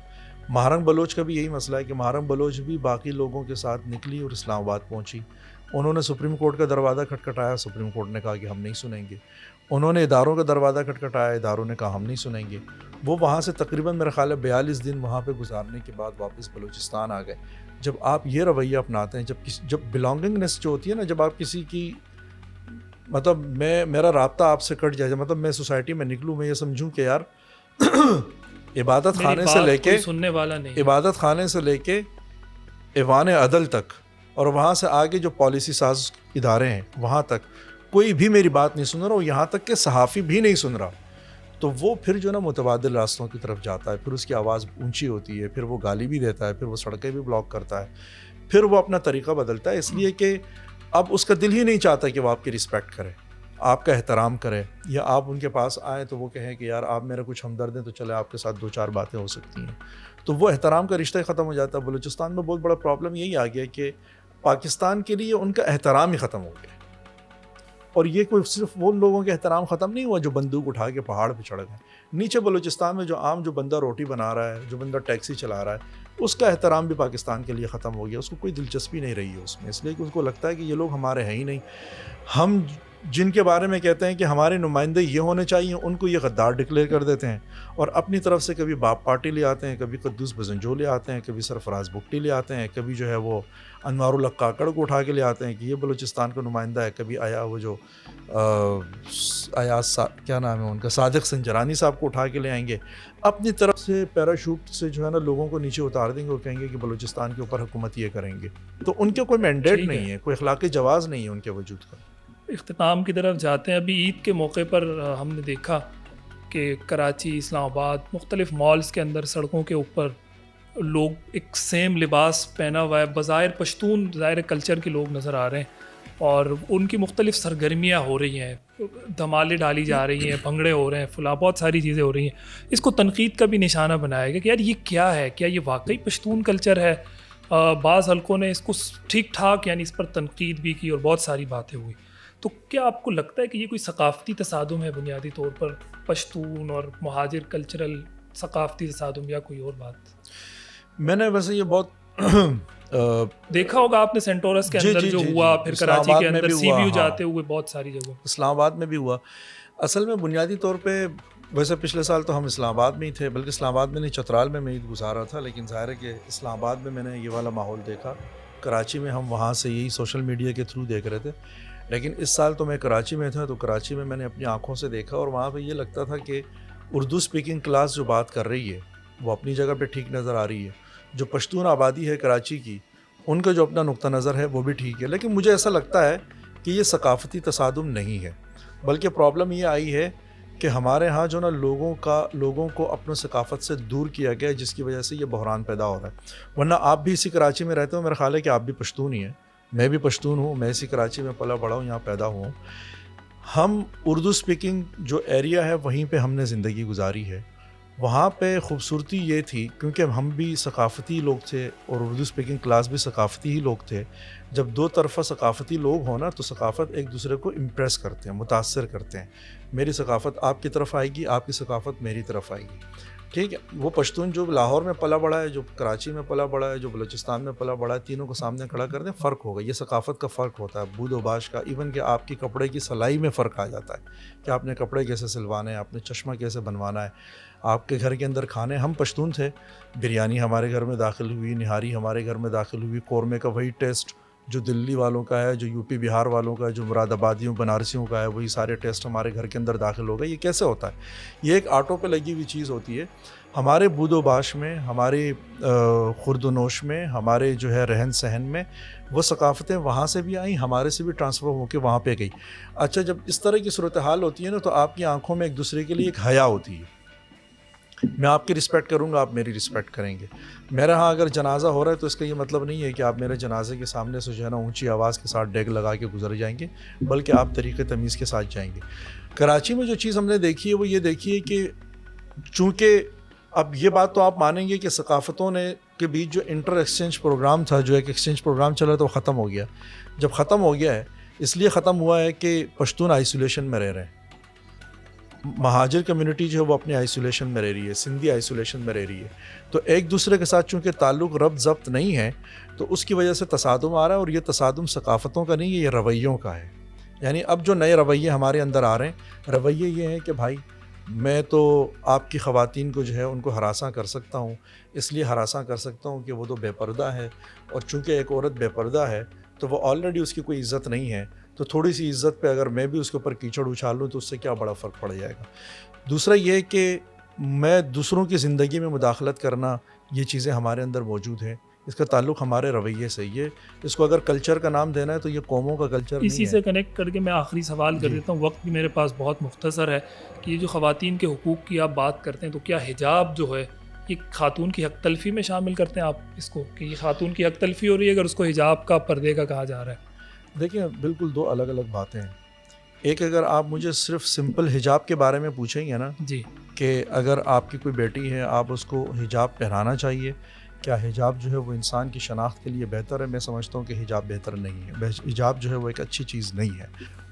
مہارنگ بلوچ کا بھی یہی مسئلہ ہے کہ مہارنگ بلوچ بھی باقی لوگوں کے ساتھ نکلی اور اسلام آباد پہنچی. انہوں نے سپریم کورٹ کا دروازہ کھٹکھٹایا, سپریم کورٹ نے کہا کہ ہم نہیں سنیں گے. انہوں نے اداروں کا دروازہ کھٹکھٹایا, اداروں نے کہا ہم نہیں سنیں گے. وہ وہاں سے تقریباً میرا خیال ہے 42 دن وہاں پہ گزارنے کے بعد واپس بلوچستان آ گئے. جب آپ یہ رویہ اپناتے ہیں, جب بلانگنگنیس جو ہوتی ہے نا, جب آپ کسی کی مطلب میرا رابطہ آپ سے کٹ جائے, مطلب میں سوسائٹی میں نکلوں, میں یہ سمجھوں کہ یار عبادت خانے سے لے کے سننے والا نہیں, عبادت خانے سے لے کے ایوان عدل تک, اور وہاں سے آگے جو پالیسی ساز ادارے ہیں وہاں تک کوئی بھی میری بات نہیں سن رہا, اور یہاں تک کہ صحافی بھی نہیں سن رہا, تو وہ پھر جو نا متبادل راستوں کی طرف جاتا ہے. پھر اس کی آواز اونچی ہوتی ہے, پھر وہ گالی بھی دیتا ہے, پھر وہ سڑکیں بھی بلاک کرتا ہے, پھر وہ اپنا طریقہ بدلتا ہے, اس لیے کہ اب اس کا دل ہی نہیں چاہتا کہ وہ آپ کی رسپیکٹ کرے, آپ کا احترام کرے, یا آپ ان کے پاس آئیں تو وہ کہیں کہ یار آپ میرا کچھ ہمدرد ہیں تو چلے آپ کے ساتھ 2-4 باتیں ہو سکتی ہیں. تو وہ احترام کا رشتہ ہی ختم ہو جاتا ہے. بلوچستان میں بہت بڑا پرابلم یہی آ گیا کہ پاکستان کے لیے ان کا احترام ہی ختم ہو گیا. اور یہ کوئی صرف وہ لوگوں کے احترام ختم نہیں ہوا جو بندوق اٹھا کے پہاڑ پہ چڑھ گئے. نیچے بلوچستان میں جو بندہ روٹی بنا رہا ہے, جو بندہ ٹیکسی چلا رہا ہے, اس کا احترام بھی پاکستان کے لیے ختم ہو گیا. اس کو کوئی دلچسپی نہیں رہی ہے اس میں, اس لیے کہ اس کو لگتا ہے کہ یہ لوگ ہمارے ہیں ہی نہیں. ہم جن کے بارے میں کہتے ہیں کہ ہمارے نمائندے یہ ہونے چاہیے, ان کو یہ غدار ڈکلیئر کر دیتے ہیں, اور اپنی طرف سے کبھی باپ پارٹی لے آتے ہیں, کبھی قدوس بزنجو لے آتے ہیں, کبھی سرفراز بگٹی لے آتے ہیں, کبھی جو ہے وہ انوار الحق کاکڑ کو اٹھا کے لے آتے ہیں کہ یہ بلوچستان کا نمائندہ ہے, کبھی آیا وہ جو کیا نام ہے ان کا, صادق سنجرانی صاحب کو اٹھا کے لے آئیں گے, اپنی طرف سے پیراشوٹ سے جو ہے نا لوگوں کو نیچے اتار دیں گے اور کہیں گے کہ بلوچستان کے اوپر حکومت یہ کریں گے. تو ان کے کوئی مینڈیٹ نہیں ہے, کوئی اخلاقی جواز نہیں ہے ان کے وجود کا. اختتام کی طرف جاتے ہیں. ابھی عید کے موقع پر ہم نے دیکھا کہ کراچی, اسلام آباد, مختلف مالز کے اندر سڑکوں کے اوپر لوگ ایک سیم لباس پہنا ہوا ہے, بظاہر پشتون ظاہر کلچر کے لوگ نظر آ رہے ہیں, اور ان کی مختلف سرگرمیاں ہو رہی ہیں, دھمالے ڈالی جا رہی ہیں, بھنگڑے ہو رہے ہیں, فلاں بہت ساری چیزیں ہو رہی ہیں. اس کو تنقید کا بھی نشانہ بنایا گیا کہ یار یہ کیا ہے, کیا یہ واقعی پشتون کلچر ہے؟ بعض حلقوں نے اس کو ٹھیک ٹھاک یعنی اس پر تنقید بھی کی اور بہت ساری باتیں ہوئی. تو کیا آپ کو لگتا ہے کہ یہ کوئی ثقافتی تصادم ہے بنیادی طور پر, پشتون اور مہاجر کلچرل ثقافتی تصادم, یا کوئی اور بات؟ میں نے ویسے یہ بہت دیکھا ہوگا آپ نے سینٹورس کے اندر جو ہوا, پھر کراچی کے اندر سی بی یو جاتے ہوئے بہت ساری جگہوں, اسلام آباد میں بھی ہوا. اصل میں بنیادی طور پہ ویسے پچھلے سال تو ہم اسلام آباد میں ہی تھے, بلکہ اسلام آباد میں نہیں چترال میں عید گزارا تھا, لیکن ظاہر ہے کہ اسلام آباد میں نے یہ والا ماحول دیکھا. کراچی میں ہم وہاں سے یہی سوشل میڈیا کے تھرو دیکھ رہے تھے, لیکن اس سال تو میں کراچی میں تھا, تو کراچی میں نے اپنی آنکھوں سے دیکھا, اور وہاں پہ یہ لگتا تھا کہ اردو اسپیکنگ کلاس جو بات کر رہی ہے وہ اپنی جگہ پہ ٹھیک نظر آ رہی ہے. جو پشتون آبادی ہے کراچی کی, ان کا جو اپنا نقطہ نظر ہے وہ بھی ٹھیک ہے, لیکن مجھے ایسا لگتا ہے کہ یہ ثقافتی تصادم نہیں ہے, بلکہ پرابلم یہ آئی ہے کہ ہمارے ہاں جو نا لوگوں کو اپنے ثقافت سے دور کیا گیا ہے, جس کی وجہ سے یہ بحران پیدا ہو رہا ہے. ورنہ آپ بھی اسی کراچی میں رہتے ہو, میرا خیال ہے کہ آپ بھی پشتون ہی ہیں, میں بھی پشتون ہوں, میں اسی کراچی میں پلا بڑا ہوں, یہاں پیدا ہوا ہوں. ہم اردو اسپیکنگ جو ایریا ہے وہیں پہ ہم نے زندگی گزاری ہے. وہاں پہ خوبصورتی یہ تھی کیونکہ ہم بھی ثقافتی لوگ تھے اور اردو اسپیکنگ کلاس بھی ثقافتی ہی لوگ تھے. جب دو طرفہ ثقافتی لوگ ہوں نا تو ثقافت ایک دوسرے کو امپریس کرتے ہیں, متاثر کرتے ہیں. میری ثقافت آپ کی طرف آئے گی, آپ کی ثقافت میری طرف آئے گی, ٹھیک ہے. وہ پشتون جو لاہور میں پلا بڑا ہے, جو کراچی میں پلا بڑا ہے, جو بلوچستان میں پلا بڑا ہے, تینوں کو سامنے کھڑا کر دیں, فرق ہوگا. یہ ثقافت کا فرق ہوتا ہے, بود و باش کا, ایون کہ آپ کی کپڑے کی سلائی میں فرق آ جاتا ہے کہ آپ نے کپڑے کیسے سلوانے ہیں, آپ نے چشمہ کیسے بنوانا ہے. آپ کے گھر کے اندر کھانے, ہم پشتون تھے, بریانی ہمارے گھر میں داخل ہوئی, نہاری ہمارے گھر میں داخل ہوئی, قورمے کا وہی ٹیسٹ جو دلی والوں کا ہے, جو یو پی بہار والوں کا ہے, جو مراد آبادیوں بنارسیوں کا ہے, وہی سارے ٹیسٹ ہمارے گھر کے اندر داخل ہو گئے. یہ کیسے ہوتا ہے؟ یہ ایک آٹوں پہ لگی ہوئی چیز ہوتی ہے. ہمارے بود و باش میں, ہماری خورد و نوش میں, ہمارے جو ہے رہن سہن میں, وہ ثقافتیں وہاں سے بھی آئیں, ہمارے سے بھی ٹرانسفر ہو کے وہاں پہ گئی. اچھا, جب اس طرح کی صورتحال ہوتی ہے نا تو آپ کی آنکھوں میں ایک دوسرے کے لیے ایک حیا ہوتی ہے. میں آپ کی رسپیکٹ کروں گا, آپ میری رسپیکٹ کریں گے. میرے ہاں اگر جنازہ ہو رہا ہے تو اس کا یہ مطلب نہیں ہے کہ آپ میرے جنازے کے سامنے سے جو ہے نا اونچی آواز کے ساتھ ڈیگ لگا کے گزر جائیں گے, بلکہ آپ طریقے تمیز کے ساتھ جائیں گے. کراچی میں جو چیز ہم نے دیکھی ہے وہ یہ دیکھی ہے کہ چونکہ اب یہ بات تو آپ مانیں گے کہ ثقافتوں نے کے بیچ جو انٹر ایکسچینج پروگرام تھا, جو ایک ایکسچینج پروگرام چل رہا تھا, وہ ختم ہو گیا. جب ختم ہو گیا ہے اس لیے ختم ہوا ہے کہ پشتون آئسولیشن میں رہ رہے ہیں, مہاجر کمیونٹی جو ہے وہ اپنے آئسولیشن میں رہ رہی ہے, سندھی آئسولیشن میں رہ رہی ہے. تو ایک دوسرے کے ساتھ چونکہ تعلق ربط ضبط نہیں ہے تو اس کی وجہ سے تصادم آ رہا ہے, اور یہ تصادم ثقافتوں کا نہیں ہے, یہ رویوں کا ہے. یعنی اب جو نئے رویے ہمارے اندر آ رہے ہیں, رویے یہ ہیں کہ بھائی میں تو آپ کی خواتین کو جو ہے ان کو ہراساں کر سکتا ہوں, اس لیے ہراساں کر سکتا ہوں کہ وہ تو بے پردہ ہے, اور چونکہ ایک عورت بے پردہ ہے تو وہ آلریڈی اس کی کوئی عزت نہیں ہے, تو تھوڑی سی عزت پہ اگر میں بھی اس کے اوپر کیچڑ اچھال لوں تو اس سے کیا بڑا فرق پڑ جائے گا. دوسرا یہ کہ میں دوسروں کی زندگی میں مداخلت کرنا, یہ چیزیں ہمارے اندر موجود ہیں, اس کا تعلق ہمارے رویے سے. یہ اس کو اگر کلچر کا نام دینا ہے تو یہ قوموں کا کلچر نہیں ہے. اسی سے کنیکٹ کر کے میں آخری سوال کر دیتا ہوں, وقت بھی میرے پاس بہت مختصر ہے, کہ یہ جو خواتین کے حقوق کی آپ بات کرتے ہیں تو کیا حجاب جو ہے یہ خاتون کی حق تلفی میں شامل کرتے ہیں آپ اس کو, کہ یہ خاتون کی حق تلفی ہو رہی ہے اگر اس کو حجاب کا پردے کا کہا جا رہا ہے؟ دیکھیں, بالکل دو الگ الگ باتیں ہیں. ایک, اگر آپ مجھے صرف سمپل حجاب کے بارے میں پوچھیں گے نا, جی, کہ اگر آپ کی کوئی بیٹی ہے آپ اس کو حجاب پہنانا چاہیے, کیا حجاب جو ہے وہ انسان کی شناخت کے لیے بہتر ہے؟ میں سمجھتا ہوں کہ حجاب بہتر نہیں ہے. حجاب جو ہے وہ ایک اچھی چیز نہیں ہے.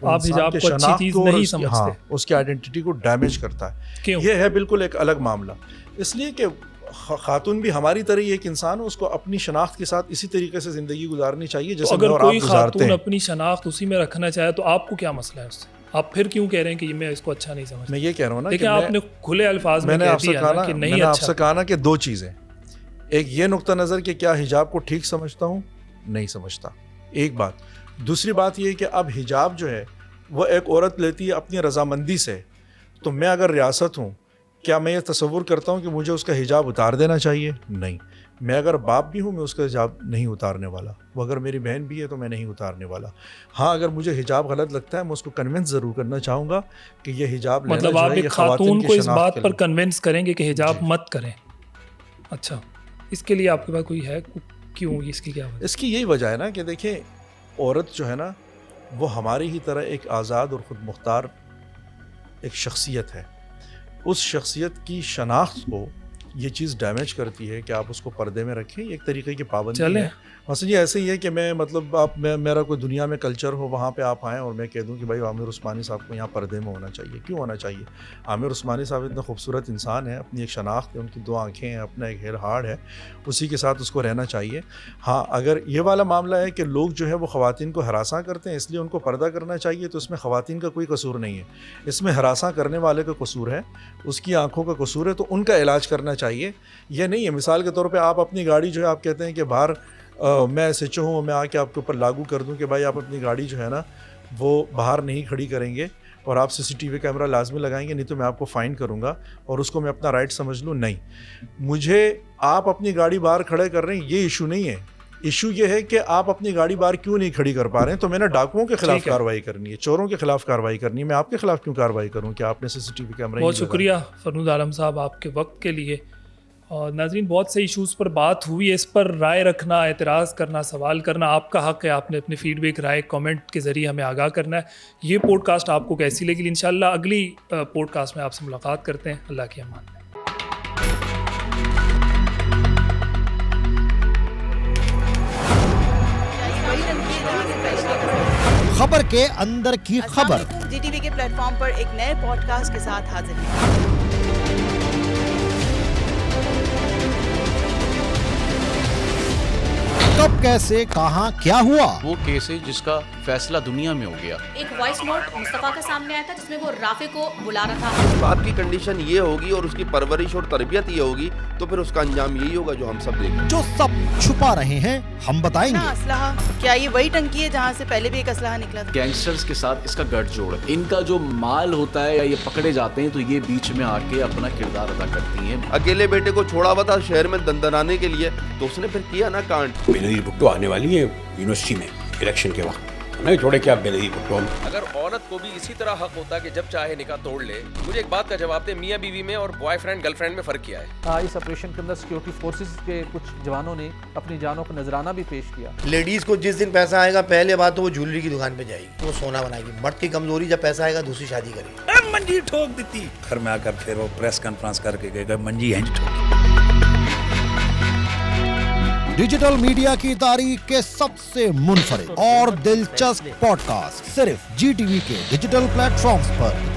آپ حجاب کو اچھی چیز نہیں سمجھتے؟ ہاں, اس کی آئیڈینٹی کو ڈیمیج کرتا ہے. کیوں؟ یہ ہے بالکل ایک الگ معاملہ. اس لیے کہ خاتون بھی ہماری طرح ہی ایک انسان ہے, اس کو اپنی شناخت کے ساتھ اسی طریقے سے زندگی گزارنی چاہیے جیسے میں اور آپ گزارتے ہیں. اگر کوئی خاتون اپنی شناخت اسی میں رکھنا چاہے تو آپ کو کیا مسئلہ ہے اس سے؟ آپ پھر کیوں کہہ رہے ہیں کہ میں اس کو اچھا نہیں سمجھتا؟ میں یہ کہہ رہا ہوں نا, لیکن آپ نے کھلے الفاظ میں کہہ دیا نا کہ نہیں اچھا. میں نے آپ سے کہا نا کہ دو چیزیں, ایک یہ نقطہ نظر کہ کیا حجاب کو ٹھیک سمجھتا ہوں, نہیں سمجھتا, ایک بات. دوسری بات یہ کہ اب حجاب جو ہے وہ ایک عورت لیتی ہے اپنی رضامندی سے, تو میں اگر ریاست ہوں کیا میں یہ تصور کرتا ہوں کہ مجھے اس کا حجاب اتار دینا چاہیے؟ نہیں. میں اگر باپ بھی ہوں میں اس کا حجاب نہیں اتارنے والا, وہ اگر میری بہن بھی ہے تو میں نہیں اتارنے والا. ہاں, اگر مجھے حجاب غلط لگتا ہے میں اس کو کنونس ضرور کرنا چاہوں گا کہ یہ حجاب لینا مطلب جو آپ ہے ایک یہ خاتون کو اس بات پر لیے کنونس کریں گے کہ حجاب مت کریں؟ اچھا, اس کے لیے آپ کے پاس کوئی ہے کیوں, اس کی کیا وجہ؟ اس کی یہی وجہ ہے نا کہ دیکھیں, عورت جو ہے نا وہ ہماری ہی طرح ایک آزاد اور خود مختار ایک شخصیت ہے. اس شخصیت کی شناخت کو یہ چیز ڈیمیج کرتی ہے کہ آپ اس کو پردے میں رکھیں. ایک طریقے کی پابندی ہے. مثلا یہ ایسے ہی ہے کہ میں مطلب میرا کوئی دنیا میں کلچر ہو, وہاں پہ آپ آئیں اور میں کہہ دوں کہ بھائی عامر عثمانی صاحب کو یہاں پردے میں ہونا چاہیے. کیوں ہونا چاہیے؟ عامر عثمانی صاحب اتنا خوبصورت انسان ہے, اپنی ایک شناخت ہے, ان کی 2 آنکھیں ہیں, اپنا ایک ہیئر ہارڈ ہے, اسی کے ساتھ اس کو رہنا چاہیے. ہاں اگر یہ والا معاملہ ہے کہ لوگ جو ہے وہ خواتین کو ہراساں کرتے ہیں اس لیے ان کو پردہ کرنا چاہیے, تو اس میں خواتین کا کوئی قصور نہیں ہے. اس میں ہراساں کرنے والے کا قصور ہے, اس کی آنکھوں کا قصور ہے, تو ان کا علاج کرنا چاہیے. یہ نہیں ہے مثال کے طور پہ آپ اپنی گاڑی جو ہے آپ کہتے ہیں کہ باہر میں ایسے ہوں, میں آ کے آپ کے اوپر لاگو کر دوں کہ بھائی آپ اپنی گاڑی جو ہے نا وہ باہر نہیں کھڑی کریں گے اور آپ CCTV کیمرہ لازمی لگائیں گے, نہیں تو میں آپ کو فائن کروں گا اور اس کو میں اپنا رائٹ سمجھ لوں. نہیں, مجھے آپ اپنی گاڑی باہر کھڑے کر رہے ہیں یہ ایشو نہیں ہے. ایشو یہ ہے کہ آپ اپنی گاڑی باہر کیوں نہیں کھڑی کر پا رہے ہیں. تو میں نے ڈاکوؤں کے خلاف کارروائی کرنی ہے, چوروں کے خلاف کارروائی کرنی ہے, میں آپ کے خلاف کیوں کارروائی کروں کہ آپ نے CCTV کیمرہ. بہت شکریہ فرنود عالم صاحب آپ کے وقت کے لیے. اور ناظرین, بہت سے ایشوز پر بات ہوئی ہے, اس پر رائے رکھنا, اعتراض کرنا, سوال کرنا آپ کا حق ہے. آپ نے اپنے فیڈ بیک, رائے, کامنٹ کے ذریعے ہمیں آگاہ کرنا ہے. یہ پوڈ کاسٹ آپ کو کیسی لگی؟ انشاءاللہ اگلی پوڈ کاسٹ میں آپ سے ملاقات کرتے ہیں. اللہ کی امان. خبر کے اندر کی خبر GTV کے پلیٹ فارم پر ایک نئے پوڈ کاسٹ کے ساتھ حاضر ہیں. کب, کیسے, کہاں, کیا ہوا؟ وہ کیس ہے جس کا فیصلہ دنیا میں ہو گیا. ایک وائس نوٹ مصطفیٰ کا سامنے آیا تھا جس میں وہ رافع کو بلا رہا تھا. اس بات کی کنڈیشن یہ ہوگی اور اس کی پرورش اور تربیت یہ ہوگی تو پھر اس کا انجام یہی ہوگا جو ہم سب دیکھیں. جو سب چھپا رہے ہیں ہم بتائیں گے. اسلحہ, کیا یہ وہی ٹنکی ہے جہاں سے پہلے بھی ایک اسلحہ نکلا تھا؟ گینگسٹرز کے ساتھ اس کا گٹھ جوڑ ہے. ان کا جو مال ہوتا ہے یا یہ پکڑے جاتے ہیں تو یہ بیچ میں آ کے اپنا کردار ادا کرتی ہیں. اکیلے بیٹے کو چھوڑا ہوا تھا شہر میں دندنانے کے لیے, تو اس نے پھر کیا نا کانڈ. بینظیر بھٹو آنے والی ہے یونیورسٹی میں الیکشن کے وقت, نہیں چھوڑے کیا بینظیر بھٹو. اگر عورت کو بھی اسی طرح حق ہوتا کہ جب چاہے نکاح توڑ لے, مجھے ایک بات کا جواب دے, میاں بیوی میں اور بوائے فرینڈ گرل فرینڈ میں فرق کیا ہے؟ اس آپریشن کے اندر سیکیورٹی فورسز کے کچھ جوانوں نے اپنی جانوں کا نذرانہ بھی پیش کیا. لیڈیز کو جس دن پیسہ آئے گا پہلے بات تو وہ جولری کی دکان پہ جائے گی, وہ سونا بنائے گی. مرد کی کمزوری جب پیسہ آئے گا دوسری شادی کرے گی. منجی ٹھوک دیتی گھر میں آ کر, پھر وہ پریس کانفرنس کر کے گئے منجی ہینج ٹھوک. ڈیجیٹل میڈیا کی تاریخ کے سب سے منفرد اور دلچسپ پوڈ کاسٹ صرف GTV کے ڈیجیٹل پلیٹ فارمز پر.